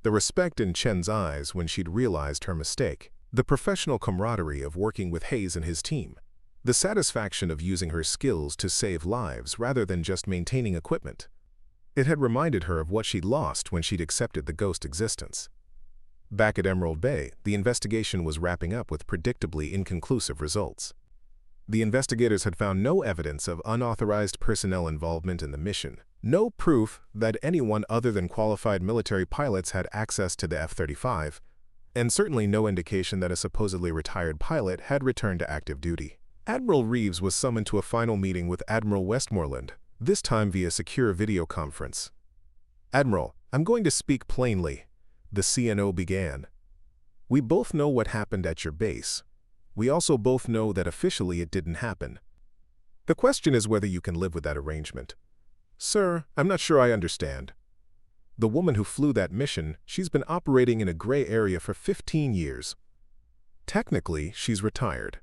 A: The respect in Chen's eyes when she'd realized her mistake, the professional camaraderie of working with Hayes and his team, the satisfaction of using her skills to save lives rather than just maintaining equipment. It had reminded her of what she'd lost when she'd accepted the ghost existence. Back at Emerald Bay, the investigation was wrapping up with predictably inconclusive results. The investigators had found no evidence of unauthorized personnel involvement in the mission, no proof that anyone other than qualified military pilots had access to the F-35, and certainly no indication that a supposedly retired pilot had returned to active duty. Admiral Reeves was summoned to a final meeting with Admiral Westmoreland, this time via secure video conference. "Admiral, I'm going to speak plainly," the CNO began. "We both know what happened at your base. We also both know that officially it didn't happen. The question is whether you can live with that arrangement." "Sir, I'm not sure I understand. The woman who flew that mission, she's been operating in a gray area for 15 years. Technically, she's retired.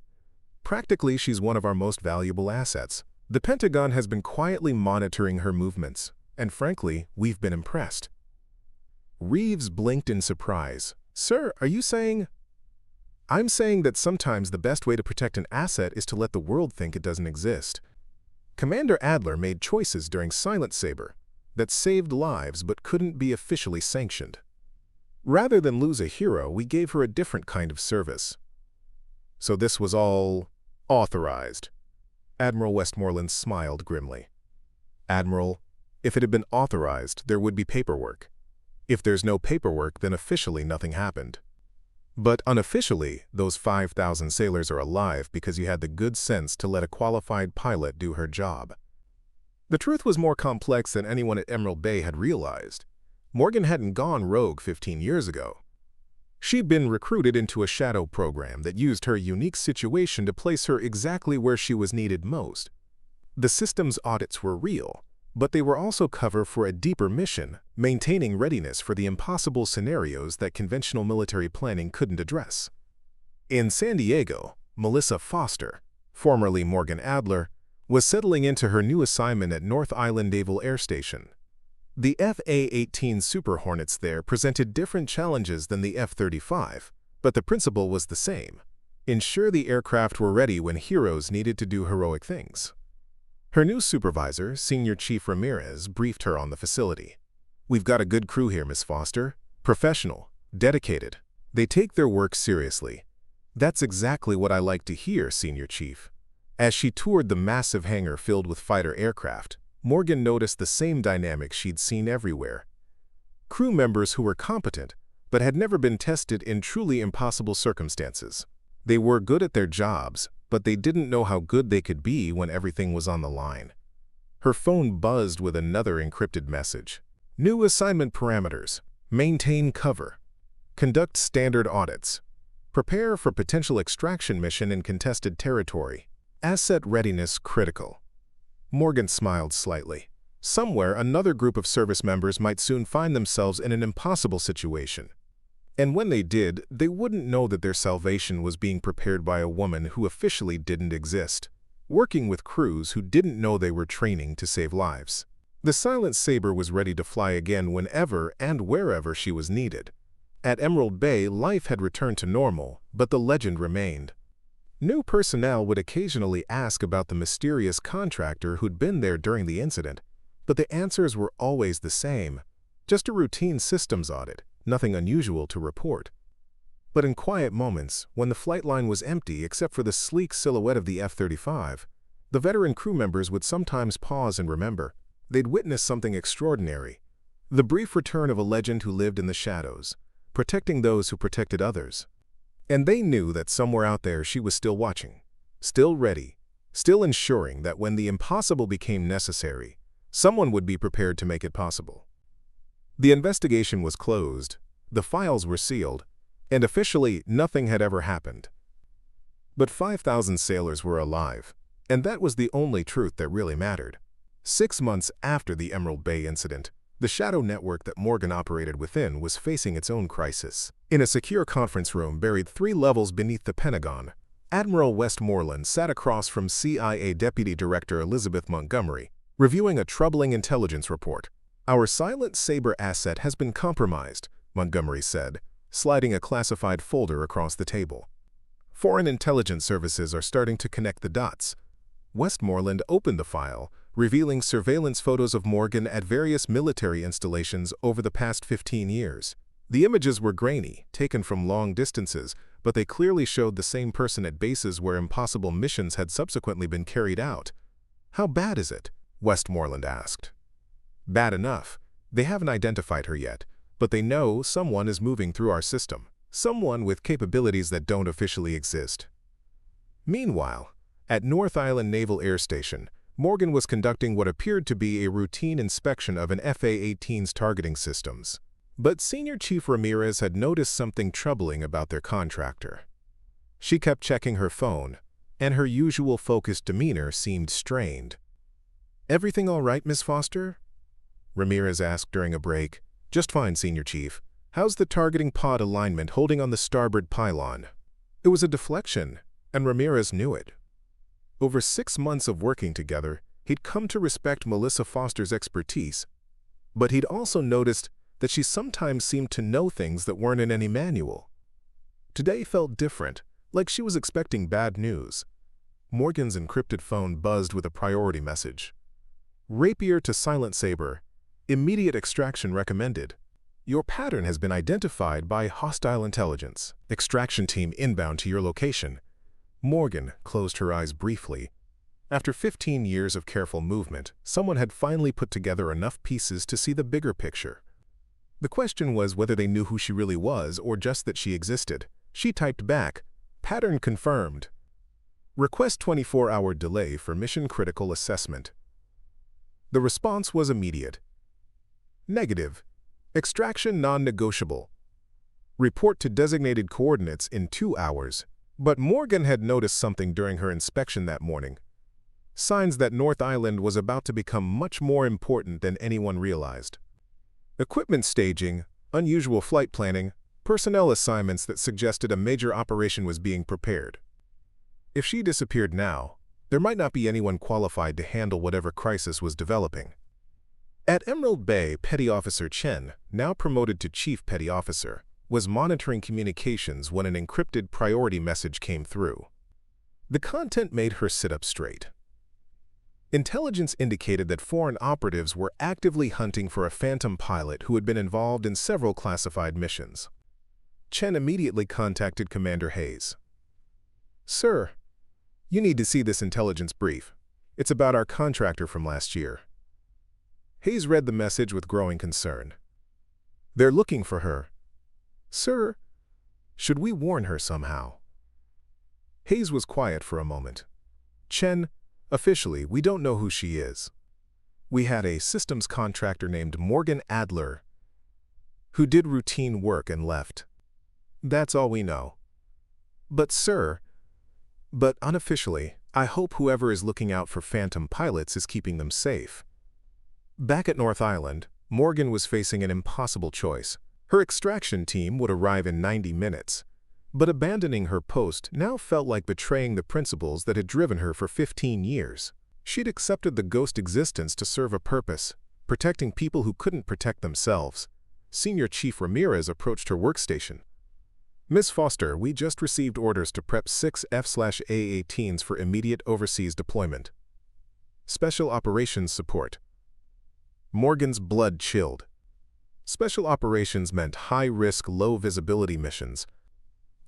A: Practically, she's one of our most valuable assets. The Pentagon has been quietly monitoring her movements, and frankly, we've been impressed." Reeves blinked in surprise. "Sir, are you saying—" "I'm saying that sometimes the best way to protect an asset is to let the world think it doesn't exist. Commander Adler made choices during Silent Saber that saved lives but couldn't be officially sanctioned. Rather than lose a hero, we gave her a different kind of service. So this was all authorized." Admiral Westmoreland smiled grimly. "Admiral, if it had been authorized, there would be paperwork. If there's no paperwork, then officially nothing happened. But unofficially, those 5,000 sailors are alive because you had the good sense to let a qualified pilot do her job." The truth was more complex than anyone at Emerald Bay had realized. Morgan hadn't gone rogue 15 years ago. She'd been recruited into a shadow program that used her unique situation to place her exactly where she was needed most. The system's audits were real, but they were also cover for a deeper mission, maintaining readiness for the impossible scenarios that conventional military planning couldn't address. In San Diego, Melissa Foster, formerly Morgan Adler, was settling into her new assignment at North Island Naval Air Station. The F-A-18 Super Hornets there presented different challenges than the F-35, but the principle was the same: ensure the aircraft were ready when heroes needed to do heroic things. Her new supervisor, Senior Chief Ramirez, briefed her on the facility. "We've got a good crew here, Miss Foster. Professional, dedicated. They take their work seriously." "That's exactly what I like to hear, Senior Chief." As she toured the massive hangar filled with fighter aircraft, Morgan noticed the same dynamic she'd seen everywhere. Crew members who were competent, but had never been tested in truly impossible circumstances. They were good at their jobs, but they didn't know how good they could be when everything was on the line. Her phone buzzed with another encrypted message. "New assignment parameters. Maintain cover. Conduct standard audits. Prepare for potential extraction mission in contested territory. Asset readiness critical." Morgan smiled slightly. Somewhere, another group of service members might soon find themselves in an impossible situation. And when they did, they wouldn't know that their salvation was being prepared by a woman who officially didn't exist, working with crews who didn't know they were training to save lives. The Silent Saber was ready to fly again whenever and wherever she was needed. At Emerald Bay, life had returned to normal, but the legend remained. New personnel would occasionally ask about the mysterious contractor who'd been there during the incident, but the answers were always the same: just a routine systems audit, nothing unusual to report. But in quiet moments, when the flight line was empty except for the sleek silhouette of the F-35, the veteran crew members would sometimes pause and remember. They'd witnessed something extraordinary: the brief return of a legend who lived in the shadows, protecting those who protected others. And they knew that somewhere out there she was still watching, still ready, still ensuring that when the impossible became necessary, someone would be prepared to make it possible. The investigation was closed, the files were sealed, and officially nothing had ever happened. But 5,000 sailors were alive, and that was the only truth that really mattered. 6 months after the Emerald Bay incident, the shadow network that Morgan operated within was facing its own crisis. In a secure conference room buried 3 levels beneath the Pentagon, Admiral Westmoreland sat across from CIA Deputy Director Elizabeth Montgomery, reviewing a troubling intelligence report. "Our Silent Saber asset has been compromised," Montgomery said, sliding a classified folder across the table. "Foreign intelligence services are starting to connect the dots." Westmoreland opened the file, revealing surveillance photos of Morgan at various military installations over the past 15 years. The images were grainy, taken from long distances, but they clearly showed the same person at bases where impossible missions had subsequently been carried out. "How bad is it?" Westmoreland asked. "Bad enough. They haven't identified her yet, but they know someone is moving through our system, someone with capabilities that don't officially exist." Meanwhile, at North Island Naval Air Station, Morgan was conducting what appeared to be a routine inspection of an F-A-18's targeting systems. But Senior Chief Ramirez had noticed something troubling about their contractor. She kept checking her phone, and her usual focused demeanor seemed strained. "Everything all right, Miss Foster?" Ramirez asked during a break. "Just fine, Senior Chief. How's the targeting pod alignment holding on the starboard pylon?" It was a deflection, and Ramirez knew it. Over 6 months of working together, he'd come to respect Melissa Foster's expertise, but he'd also noticed that she sometimes seemed to know things that weren't in any manual. Today felt different, like she was expecting bad news. Morgan's encrypted phone buzzed with a priority message. "Rapier to Silent Saber. Immediate extraction recommended. Your pattern has been identified by hostile intelligence. Extraction team inbound to your location." Morgan closed her eyes briefly. After 15 years of careful movement, someone had finally put together enough pieces to see the bigger picture. The question was whether they knew who she really was or just that she existed. She typed back, "Pattern confirmed. Request 24-hour delay for mission-critical assessment." The response was immediate. Negative. Extraction non-negotiable. Report to designated coordinates in 2 hours. But Morgan had noticed something during her inspection that morning. Signs that North Island was about to become much more important than anyone realized. Equipment staging, unusual flight planning, personnel assignments that suggested a major operation was being prepared. If she disappeared now, there might not be anyone qualified to handle whatever crisis was developing. At Emerald Bay, Petty Officer Chen, now promoted to Chief Petty Officer, was monitoring communications when an encrypted priority message came through. The content made her sit up straight. Intelligence indicated that foreign operatives were actively hunting for a phantom pilot who had been involved in several classified missions. Chen immediately contacted Commander Hayes. "Sir, you need to see this intelligence brief. It's about our contractor from last year." Hayes read the message with growing concern. "They're looking for her. Sir, should we warn her somehow?" Hayes was quiet for a moment. "Chen, officially, we don't know who she is. We had a systems contractor named Morgan Adler who did routine work and left. That's all we know. But unofficially, I hope whoever is looking out for phantom pilots is keeping them safe." Back at North Island, Morgan was facing an impossible choice. Her extraction team would arrive in 90 minutes, but abandoning her post now felt like betraying the principles that had driven her for 15 years. She'd accepted the ghost existence to serve a purpose, protecting people who couldn't protect themselves. Senior Chief Ramirez approached her workstation. "Miss Foster, we just received orders to prep 6 F/A-18s for immediate overseas deployment. Special Operations Support." Morgan's blood chilled. Special operations meant high-risk, low-visibility missions.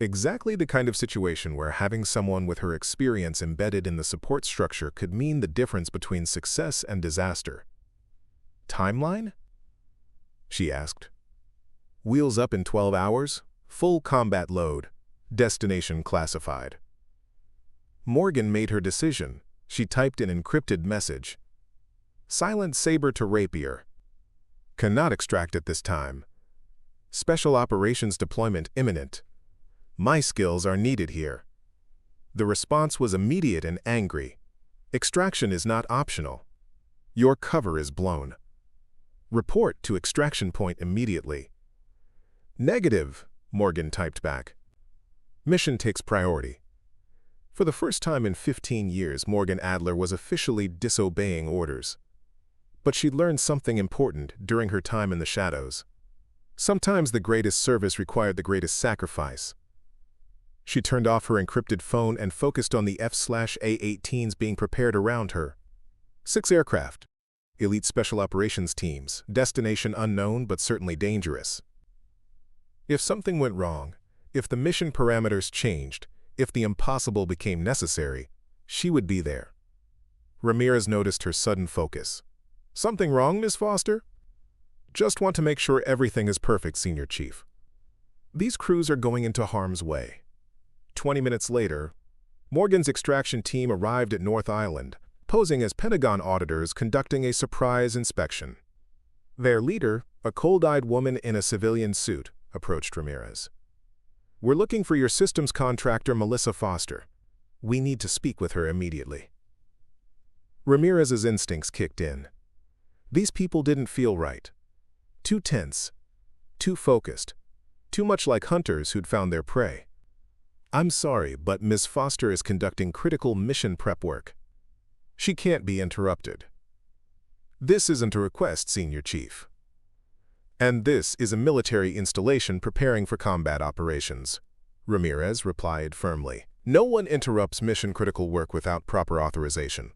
A: Exactly the kind of situation where having someone with her experience embedded in the support structure could mean the difference between success and disaster. "Timeline?" she asked. "Wheels up in 12 hours, full combat load, destination classified." Morgan made her decision. She typed an encrypted message. "Silent saber to rapier. Cannot extract at this time. Special operations deployment imminent. My skills are needed here." The response was immediate and angry. "Extraction is not optional. Your cover is blown. Report to extraction point immediately." "Negative," Morgan typed back. "Mission takes priority." For the first time in 15 years, Morgan Adler was officially disobeying orders. But she'd learned something important during her time in the shadows. Sometimes the greatest service required the greatest sacrifice. She turned off her encrypted phone and focused on the F/A-18s being prepared around her. 6 aircraft. Elite Special Operations teams. Destination unknown but certainly dangerous. If something went wrong, if the mission parameters changed, if the impossible became necessary, she would be there. Ramirez noticed her sudden focus. "Something wrong, Miss Foster?" "Just want to make sure everything is perfect, Senior Chief. These crews are going into harm's way." 20 minutes later, Morgan's extraction team arrived at North Island, posing as Pentagon auditors conducting a surprise inspection. Their leader, a cold-eyed woman in a civilian suit, approached Ramirez. "We're looking for your systems contractor, Melissa Foster. We need to speak with her immediately." Ramirez's instincts kicked in. These people didn't feel right. Too tense, too focused, too much like hunters who'd found their prey. "I'm sorry, but Ms. Foster is conducting critical mission prep work. She can't be interrupted." "This isn't a request, Senior Chief. And this is a military installation preparing for combat operations," Ramirez replied firmly. "No one interrupts mission-critical work without proper authorization."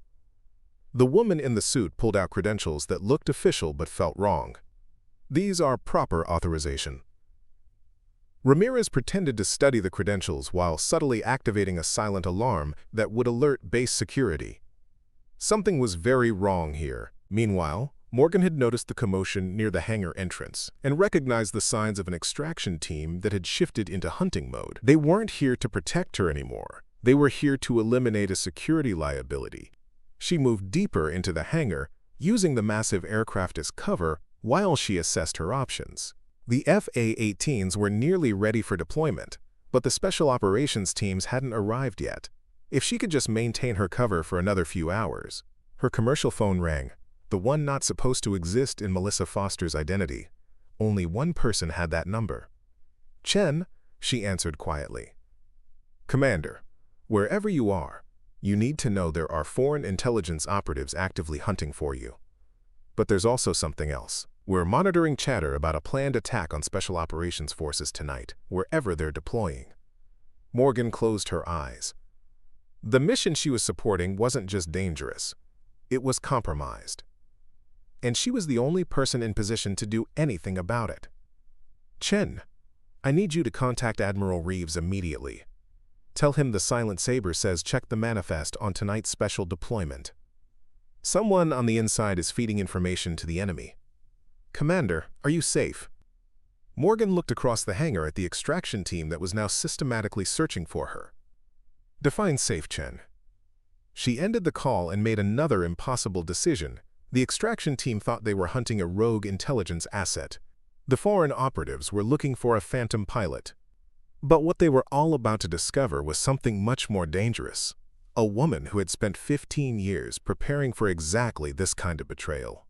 A: The woman in the suit pulled out credentials that looked official but felt wrong. "These are proper authorization." Ramirez pretended to study the credentials while subtly activating a silent alarm that would alert base security. Something was very wrong here. Meanwhile, Morgan had noticed the commotion near the hangar entrance and recognized the signs of an extraction team that had shifted into hunting mode. They weren't here to protect her anymore. They were here to eliminate a security liability. She moved deeper into the hangar, using the massive aircraft as cover while she assessed her options. The FA-18s were nearly ready for deployment, but the special operations teams hadn't arrived yet. If she could just maintain her cover for another few hours. Her commercial phone rang, the one not supposed to exist in Melissa Foster's identity. Only one person had that number. "Chen," she answered quietly. "Commander, wherever you are, you need to know there are foreign intelligence operatives actively hunting for you. But there's also something else. We're monitoring chatter about a planned attack on Special Operations Forces tonight, wherever they're deploying." Morgan closed her eyes. The mission she was supporting wasn't just dangerous. It was compromised. And she was the only person in position to do anything about it. "Chen, I need you to contact Admiral Reeves immediately. Tell him the Silent Saber says check the manifest on tonight's special deployment. Someone on the inside is feeding information to the enemy." "Commander, are you safe?" Morgan looked across the hangar at the extraction team that was now systematically searching for her. "Define safe, Chen." She ended the call and made another impossible decision. The extraction team thought they were hunting a rogue intelligence asset. The foreign operatives were looking for a phantom pilot. But what they were all about to discover was something much more dangerous. A woman who had spent 15 years preparing for exactly this kind of betrayal.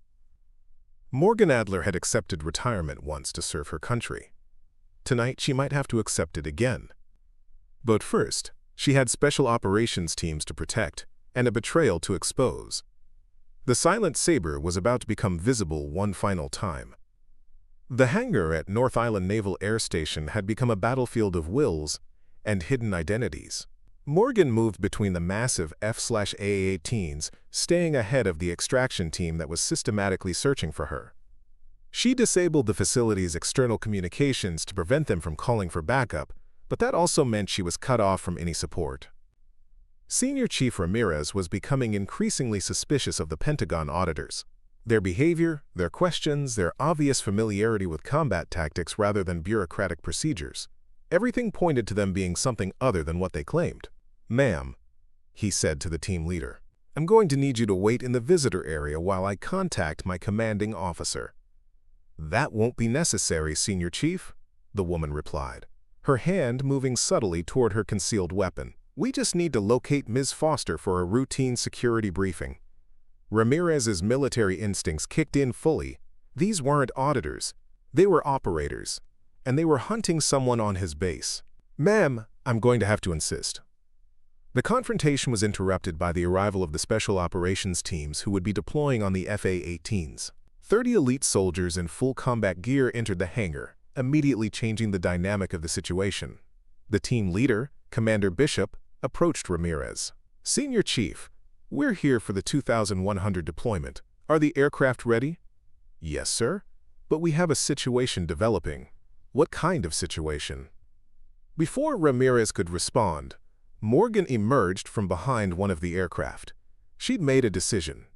A: Morgan Adler had accepted retirement once to serve her country. Tonight she might have to accept it again. But first, she had special operations teams to protect and a betrayal to expose. The Silent Saber was about to become visible one final time. The hangar at North Island Naval Air Station had become a battlefield of wills and hidden identities. Morgan moved between the massive F/A-18s, staying ahead of the extraction team that was systematically searching for her. She disabled the facility's external communications to prevent them from calling for backup, but that also meant she was cut off from any support. Senior Chief Ramirez was becoming increasingly suspicious of the Pentagon auditors. Their behavior, their questions, their obvious familiarity with combat tactics rather than bureaucratic procedures. Everything pointed to them being something other than what they claimed. "Ma'am," he said to the team leader, "I'm going to need you to wait in the visitor area while I contact my commanding officer." "That won't be necessary, Senior Chief," the woman replied, her hand moving subtly toward her concealed weapon. "We just need to locate Ms. Foster for a routine security briefing." Ramirez's military instincts kicked in fully. These weren't auditors. They were operators, and they were hunting someone on his base. "Ma'am, I'm going to have to insist." The confrontation was interrupted by the arrival of the special operations teams who would be deploying on the FA-18s. 30 elite soldiers in full combat gear entered the hangar, immediately changing the dynamic of the situation. The team leader, Commander Bishop, approached Ramirez. "Senior Chief, we're here for the 2100 deployment. Are the aircraft ready?" "Yes, sir, but we have a situation developing." "What kind of situation?" Before Ramirez could respond, Morgan emerged from behind one of the aircraft. She'd made a decision.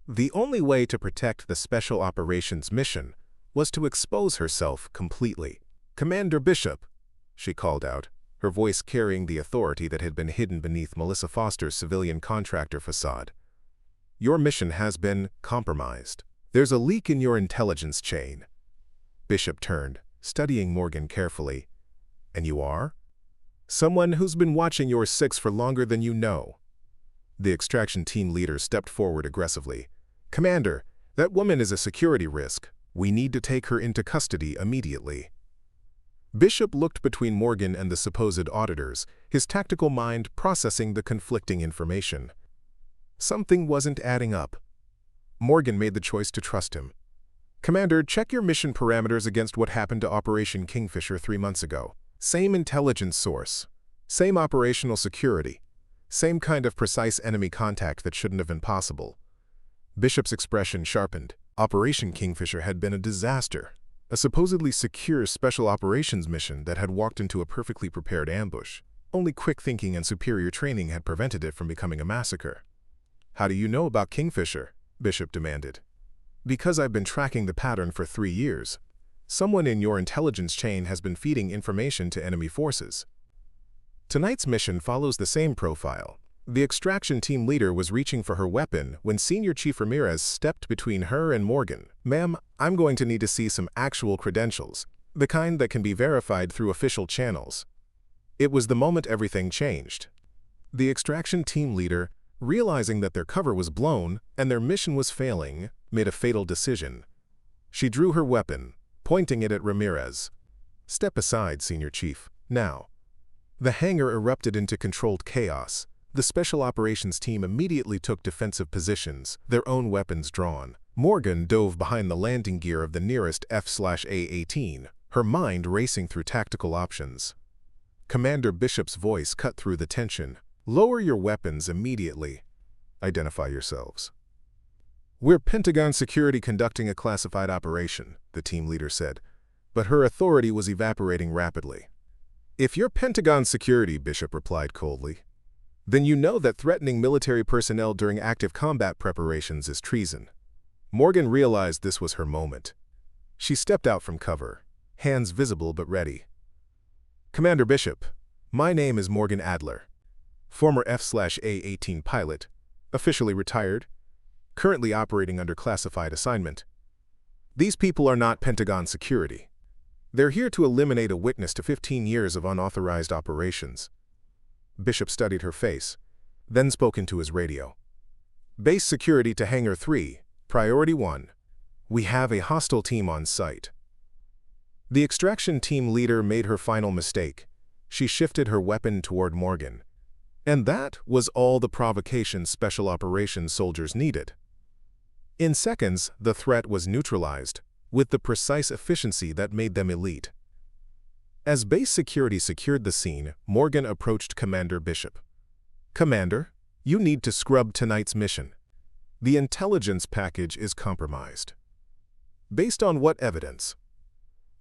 A: The only way to protect the Special Operations mission was to expose herself completely. "Commander Bishop," she called out, her voice carrying the authority that had been hidden beneath Melissa Foster's civilian contractor facade. "Your mission has been compromised. There's a leak in your intelligence chain." Bishop turned, studying Morgan carefully. "And you are?" "Someone who's been watching your six for longer than you know." The extraction team leader stepped forward aggressively. "Commander, that woman is a security risk. We need to take her into custody immediately." Bishop looked between Morgan and the supposed auditors, his tactical mind processing the conflicting information. Something wasn't adding up. Morgan made the choice to trust him. "Commander, check your mission parameters against what happened to Operation Kingfisher 3 months ago. Same intelligence source, same operational security, same kind of precise enemy contact that shouldn't have been possible." Bishop's expression sharpened. Operation Kingfisher had been a disaster, a supposedly secure special operations mission that had walked into a perfectly prepared ambush. Only quick thinking and superior training had prevented it from becoming a massacre. How do you know about Kingfisher? Bishop demanded. Because I've been tracking the pattern for 3 years. Someone in your intelligence chain has been feeding information to enemy forces. Tonight's mission follows the same profile. The extraction team leader was reaching for her weapon when Senior Chief Ramirez stepped between her and Morgan. Ma'am, I'm going to need to see some actual credentials, the kind that can be verified through official channels. It was the moment everything changed. The extraction team leader, realizing that their cover was blown and their mission was failing, made a fatal decision. She drew her weapon, pointing it at Ramirez. Step aside, Senior Chief, now. The hangar erupted into controlled chaos. The Special Operations team immediately took defensive positions, their own weapons drawn. Morgan dove behind the landing gear of the nearest F-A-18, her mind racing through tactical options. Commander Bishop's voice cut through the tension. Lower your weapons immediately. Identify yourselves. We're Pentagon Security conducting a classified operation, the team leader said, but her authority was evaporating rapidly. If you're Pentagon Security, Bishop replied coldly, then you know that threatening military personnel during active combat preparations is treason. Morgan realized this was her moment. She stepped out from cover, hands visible but ready. Commander Bishop, my name is Morgan Adler, former F-A-18 pilot, officially retired, currently operating under classified assignment. These people are not Pentagon Security. They're here to eliminate a witness to 15 years of unauthorized operations. Bishop studied her face, then spoke into his radio. Base security to Hangar 3, Priority 1. We have a hostile team on site. The extraction team leader made her final mistake. She shifted her weapon toward Morgan. And that was all the provocation Special Operations soldiers needed. In seconds, the threat was neutralized, with the precise efficiency that made them elite. As base security secured the scene, Morgan approached Commander Bishop. Commander, you need to scrub tonight's mission. The intelligence package is compromised. Based on what evidence?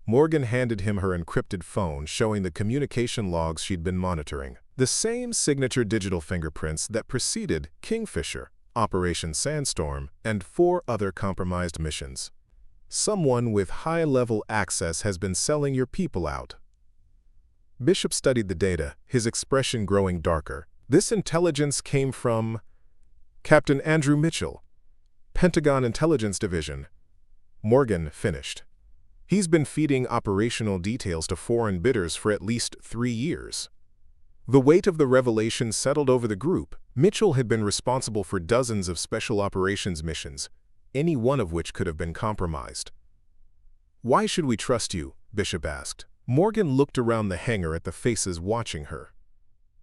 A: Morgan handed him her encrypted phone showing the communication logs she'd been monitoring. The same signature digital fingerprints that preceded Kingfisher, Operation Sandstorm, and 4 other compromised missions. Someone with high-level access has been selling your people out. Bishop studied the data, his expression growing darker. This intelligence came from Captain Andrew Mitchell, Pentagon Intelligence Division. Morgan finished. He's been feeding operational details to foreign bidders for at least 3 years. The weight of the revelation settled over the group. Mitchell had been responsible for dozens of special operations missions, any one of which could have been compromised. Why should we trust you? Bishop asked. Morgan looked around the hangar at the faces watching her.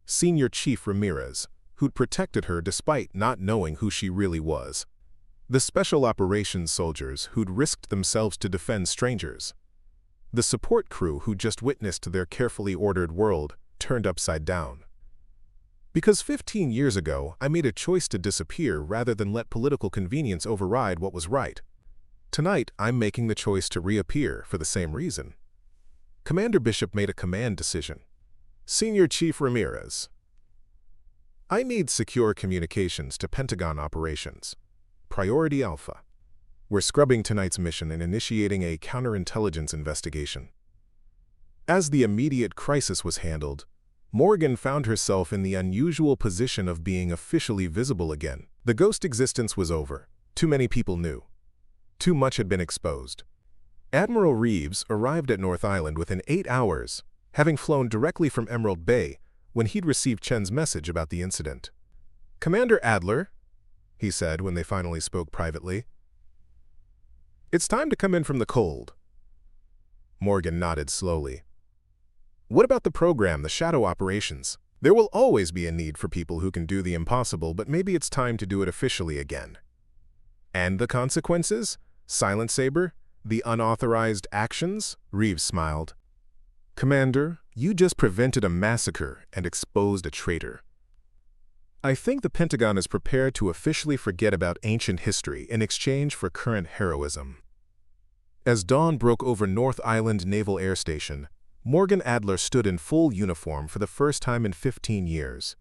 A: Senior Chief Ramirez, who'd protected her despite not knowing who she really was. The special operations soldiers who'd risked themselves to defend strangers. The support crew who just witnessed their carefully ordered world turned upside down. Because 15 years ago, I made a choice to disappear rather than let political convenience override what was right. Tonight, I'm making the choice to reappear for the same reason. Commander Bishop made a command decision. Senior Chief Ramirez, I need secure communications to Pentagon operations. Priority Alpha. We're scrubbing tonight's mission and initiating a counterintelligence investigation. As the immediate crisis was handled, Morgan found herself in the unusual position of being officially visible again. The ghost existence was over. Too many people knew. Too much had been exposed. Admiral Reeves arrived at North Island within 8 hours, having flown directly from Emerald Bay when he'd received Chen's message about the incident. Commander Adler, he said when they finally spoke privately, it's time to come in from the cold. Morgan nodded slowly. What about the program, the shadow operations? There will always be a need for people who can do the impossible, but maybe it's time to do it officially again. And the consequences? Silent Saber? The unauthorized actions? Reeves smiled. Commander, you just prevented a massacre and exposed a traitor. I think the Pentagon is prepared to officially forget about ancient history in exchange for current heroism. As dawn broke over North Island Naval Air Station, Morgan Adler stood in full uniform for the first time in 15 years.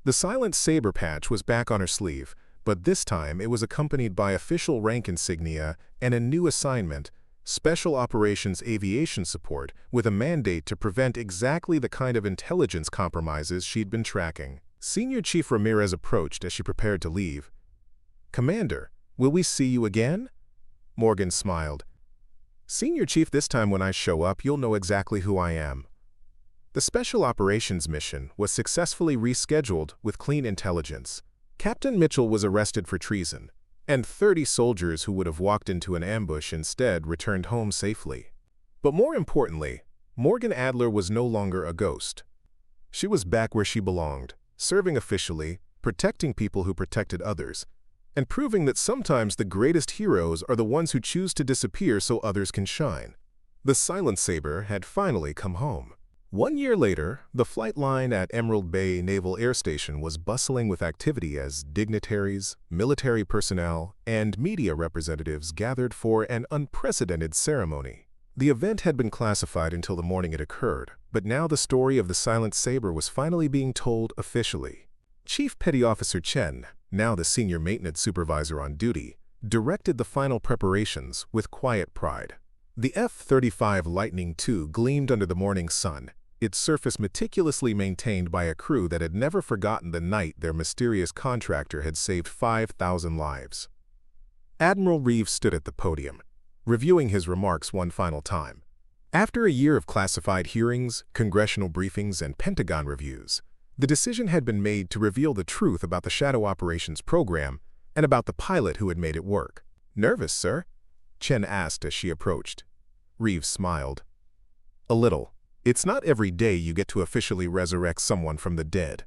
A: The silent saber patch was back on her sleeve, but this time it was accompanied by official rank insignia and a new assignment, Special Operations Aviation Support, with a mandate to prevent exactly the kind of intelligence compromises she'd been tracking. Senior Chief Ramirez approached as she prepared to leave. "Commander, will we see you again?" Morgan smiled. "Senior Chief, this time when I show up, you'll know exactly who I am." The Special Operations mission was successfully rescheduled with clean intelligence. Captain Mitchell was arrested for treason, and 30 soldiers who would have walked into an ambush instead returned home safely. But more importantly, Morgan Adler was no longer a ghost. She was back where she belonged, serving officially, protecting people who protected others, and proving that sometimes the greatest heroes are the ones who choose to disappear so others can shine. The Silent Saber had finally come home. 1 year later, the flight line at Emerald Bay Naval Air Station was bustling with activity as dignitaries, military personnel, and media representatives gathered for an unprecedented ceremony. The event had been classified until the morning it occurred, but now the story of the Silent Saber was finally being told officially. Chief Petty Officer Chen, now the senior maintenance supervisor on duty, directed the final preparations with quiet pride. The F-35 Lightning II gleamed under the morning sun, its surface meticulously maintained by a crew that had never forgotten the night their mysterious contractor had saved 5,000 lives. Admiral Reeves stood at the podium, reviewing his remarks one final time. After a year of classified hearings, congressional briefings, and Pentagon reviews, the decision had been made to reveal the truth about the Shadow Operations program and about the pilot who had made it work. "Nervous, sir?" Chen asked as she approached. Reeves smiled. "A little. It's not every day you get to officially resurrect someone from the dead."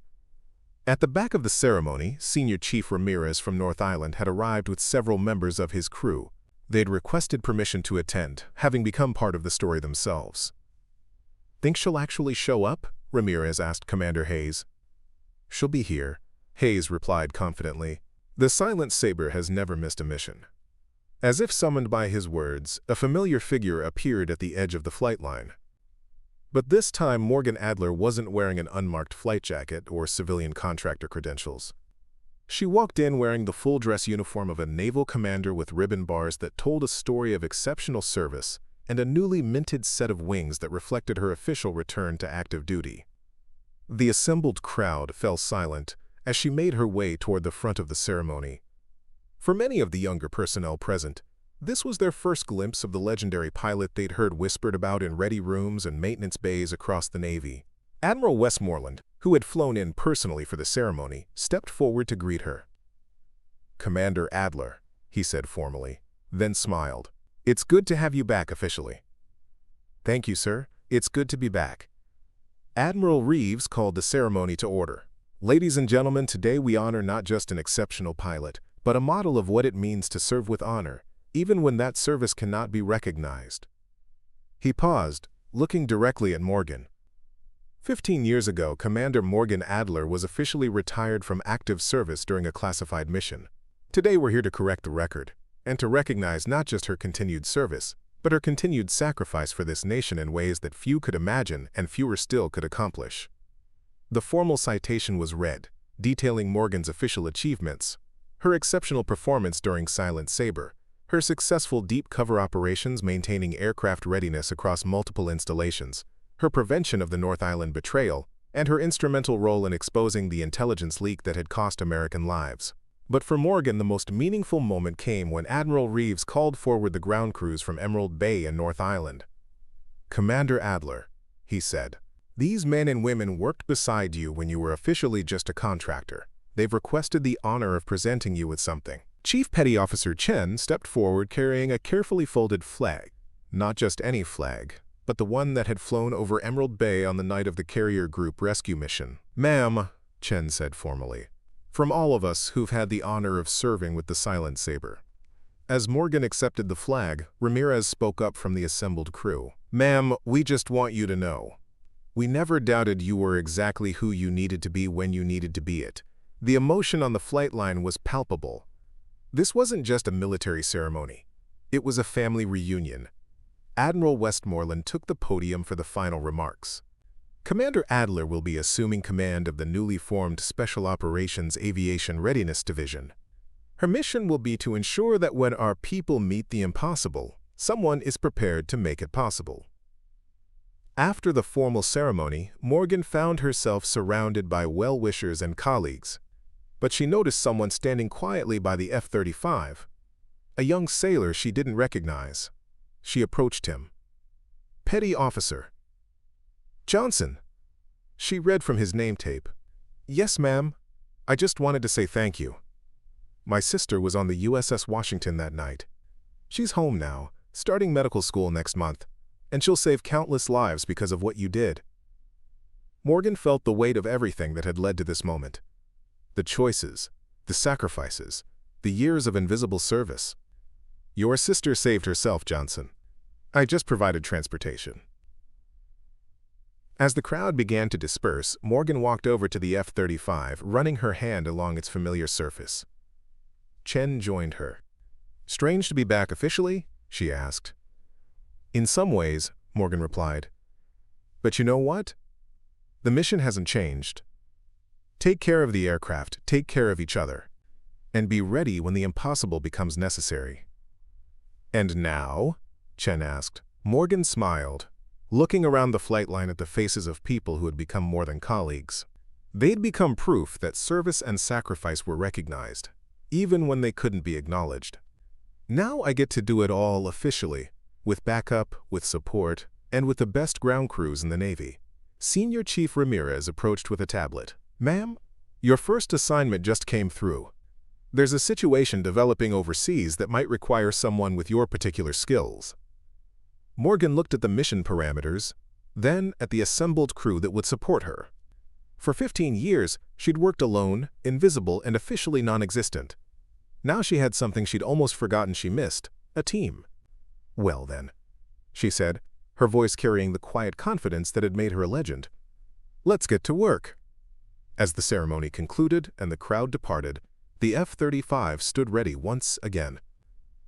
A: At the back of the ceremony, Senior Chief Ramirez from North Island had arrived with several members of his crew. They'd requested permission to attend, having become part of the story themselves. "Think she'll actually show up?" Ramirez asked Commander Hayes. "She'll be here," Hayes replied confidently. "The Silent Saber has never missed a mission." As if summoned by his words, a familiar figure appeared at the edge of the flight line. But this time Morgan Adler wasn't wearing an unmarked flight jacket or civilian contractor credentials. She walked in wearing the full-dress uniform of a naval commander with ribbon bars that told a story of exceptional service and a newly minted set of wings that reflected her official return to active duty. The assembled crowd fell silent as she made her way toward the front of the ceremony. For many of the younger personnel present, this was their first glimpse of the legendary pilot they'd heard whispered about in ready rooms and maintenance bays across the Navy. Admiral Westmoreland, who had flown in personally for the ceremony, stepped forward to greet her. "Commander Adler," he said formally, then smiled. "It's good to have you back officially." "Thank you, sir. It's good to be back." Admiral Reeves called the ceremony to order. "Ladies and gentlemen, today we honor not just an exceptional pilot, but a model of what it means to serve with honor, even when that service cannot be recognized." He paused, looking directly at Morgan. 15 years ago, Commander Morgan Adler was officially retired from active service during a classified mission. Today we're here to correct the record, and to recognize not just her continued service, but her continued sacrifice for this nation in ways that few could imagine and fewer still could accomplish. The formal citation was read, detailing Morgan's official achievements: her exceptional performance during Silent Saber, her successful deep cover operations maintaining aircraft readiness across multiple installations, her prevention of the North Island betrayal, and her instrumental role in exposing the intelligence leak that had cost American lives. But for Morgan, the most meaningful moment came when Admiral Reeves called forward the ground crews from Emerald Bay and North Island. "Commander Adler," he said, "these men and women worked beside you when you were officially just a contractor. They've requested the honor of presenting you with something." Chief Petty Officer Chen stepped forward carrying a carefully folded flag. Not just any flag, but the one that had flown over Emerald Bay on the night of the Carrier Group rescue mission. "Ma'am," Chen said formally, "from all of us who've had the honor of serving with the Silent Saber." As Morgan accepted the flag, Ramirez spoke up from the assembled crew. "Ma'am, we just want you to know. We never doubted you were exactly who you needed to be when you needed to be it. The emotion on the flight line was palpable. This wasn't just a military ceremony. It was a family reunion." Admiral Westmoreland took the podium for the final remarks. "Commander Adler will be assuming command of the newly formed Special Operations Aviation Readiness Division. Her mission will be to ensure that when our people meet the impossible, someone is prepared to make it possible. After the formal ceremony, Morgan found herself surrounded by well-wishers and colleagues, but she noticed someone standing quietly by the F-35, a young sailor she didn't recognize. She approached him. "Petty Officer Johnson." She read from his name tape. "Yes, ma'am. I just wanted to say thank you. My sister was on the USS Washington that night. She's home now, starting medical school next month, and she'll save countless lives because of what you did." Morgan felt the weight of everything that had led to this moment. The choices, the sacrifices, the years of invisible service. "Your sister saved herself, Johnson. I just provided transportation." As the crowd began to disperse, Morgan walked over to the F-35, running her hand along its familiar surface. Chen joined her. "Strange to be back officially?" she asked. "In some ways," Morgan replied. "But you know what? The mission hasn't changed. Take care of the aircraft, take care of each other, and be ready when the impossible becomes necessary." "And now?" Chen asked. Morgan smiled, looking around the flight line at the faces of people who had become more than colleagues. They'd become proof that service and sacrifice were recognized, even when they couldn't be acknowledged. "Now I get to do it all officially, with backup, with support, and with the best ground crews in the Navy." Senior Chief Ramirez approached with a tablet. "Ma'am, your first assignment just came through. There's a situation developing overseas that might require someone with your particular skills." Morgan looked at the mission parameters, then at the assembled crew that would support her. For 15 years, she'd worked alone, invisible, and officially non-existent. Now she had something she'd almost forgotten she missed: a team. "Well then," she said, her voice carrying the quiet confidence that had made her a legend. "Let's get to work." As the ceremony concluded and the crowd departed, the F-35 stood ready once again.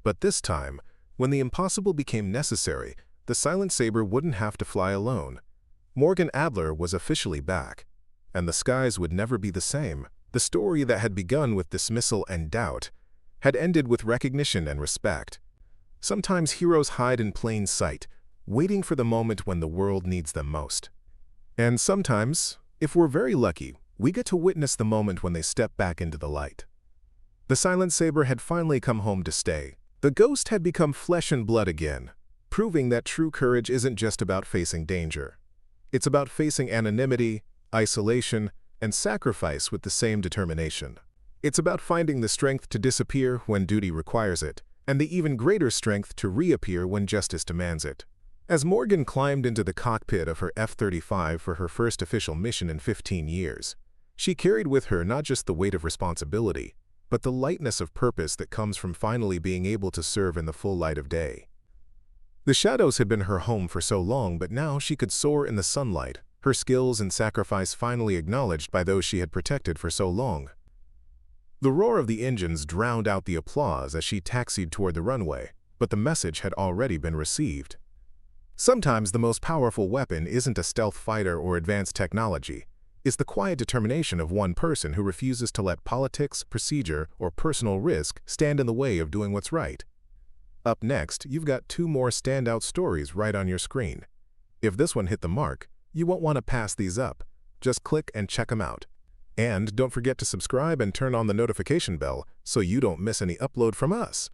A: But this time, when the impossible became necessary, the Silent Saber wouldn't have to fly alone. Morgan Adler was officially back, and the skies would never be the same. The story that had begun with dismissal and doubt had ended with recognition and respect. Sometimes heroes hide in plain sight, waiting for the moment when the world needs them most. And sometimes, if we're very lucky, we get to witness the moment when they step back into the light. The Silent Saber had finally come home to stay. The ghost had become flesh and blood again, proving that true courage isn't just about facing danger. It's about facing anonymity, isolation, and sacrifice with the same determination. It's about finding the strength to disappear when duty requires it, and the even greater strength to reappear when justice demands it. As Morgan climbed into the cockpit of her F-35 for her first official mission in 15 years, she carried with her not just the weight of responsibility, but the lightness of purpose that comes from finally being able to serve in the full light of day. The shadows had been her home for so long, but now she could soar in the sunlight, her skills and sacrifice finally acknowledged by those she had protected for so long. The roar of the engines drowned out the applause as she taxied toward the runway, but the message had already been received. Sometimes the most powerful weapon isn't a stealth fighter or advanced technology. It's the quiet determination of one person who refuses to let politics, procedure, or personal risk stand in the way of doing what's right. Up next, you've got 2 more standout stories right on your screen. If this one hit the mark, you won't want to pass these up. Just click and check them out. And don't forget to subscribe and turn on the notification bell so you don't miss any upload from us.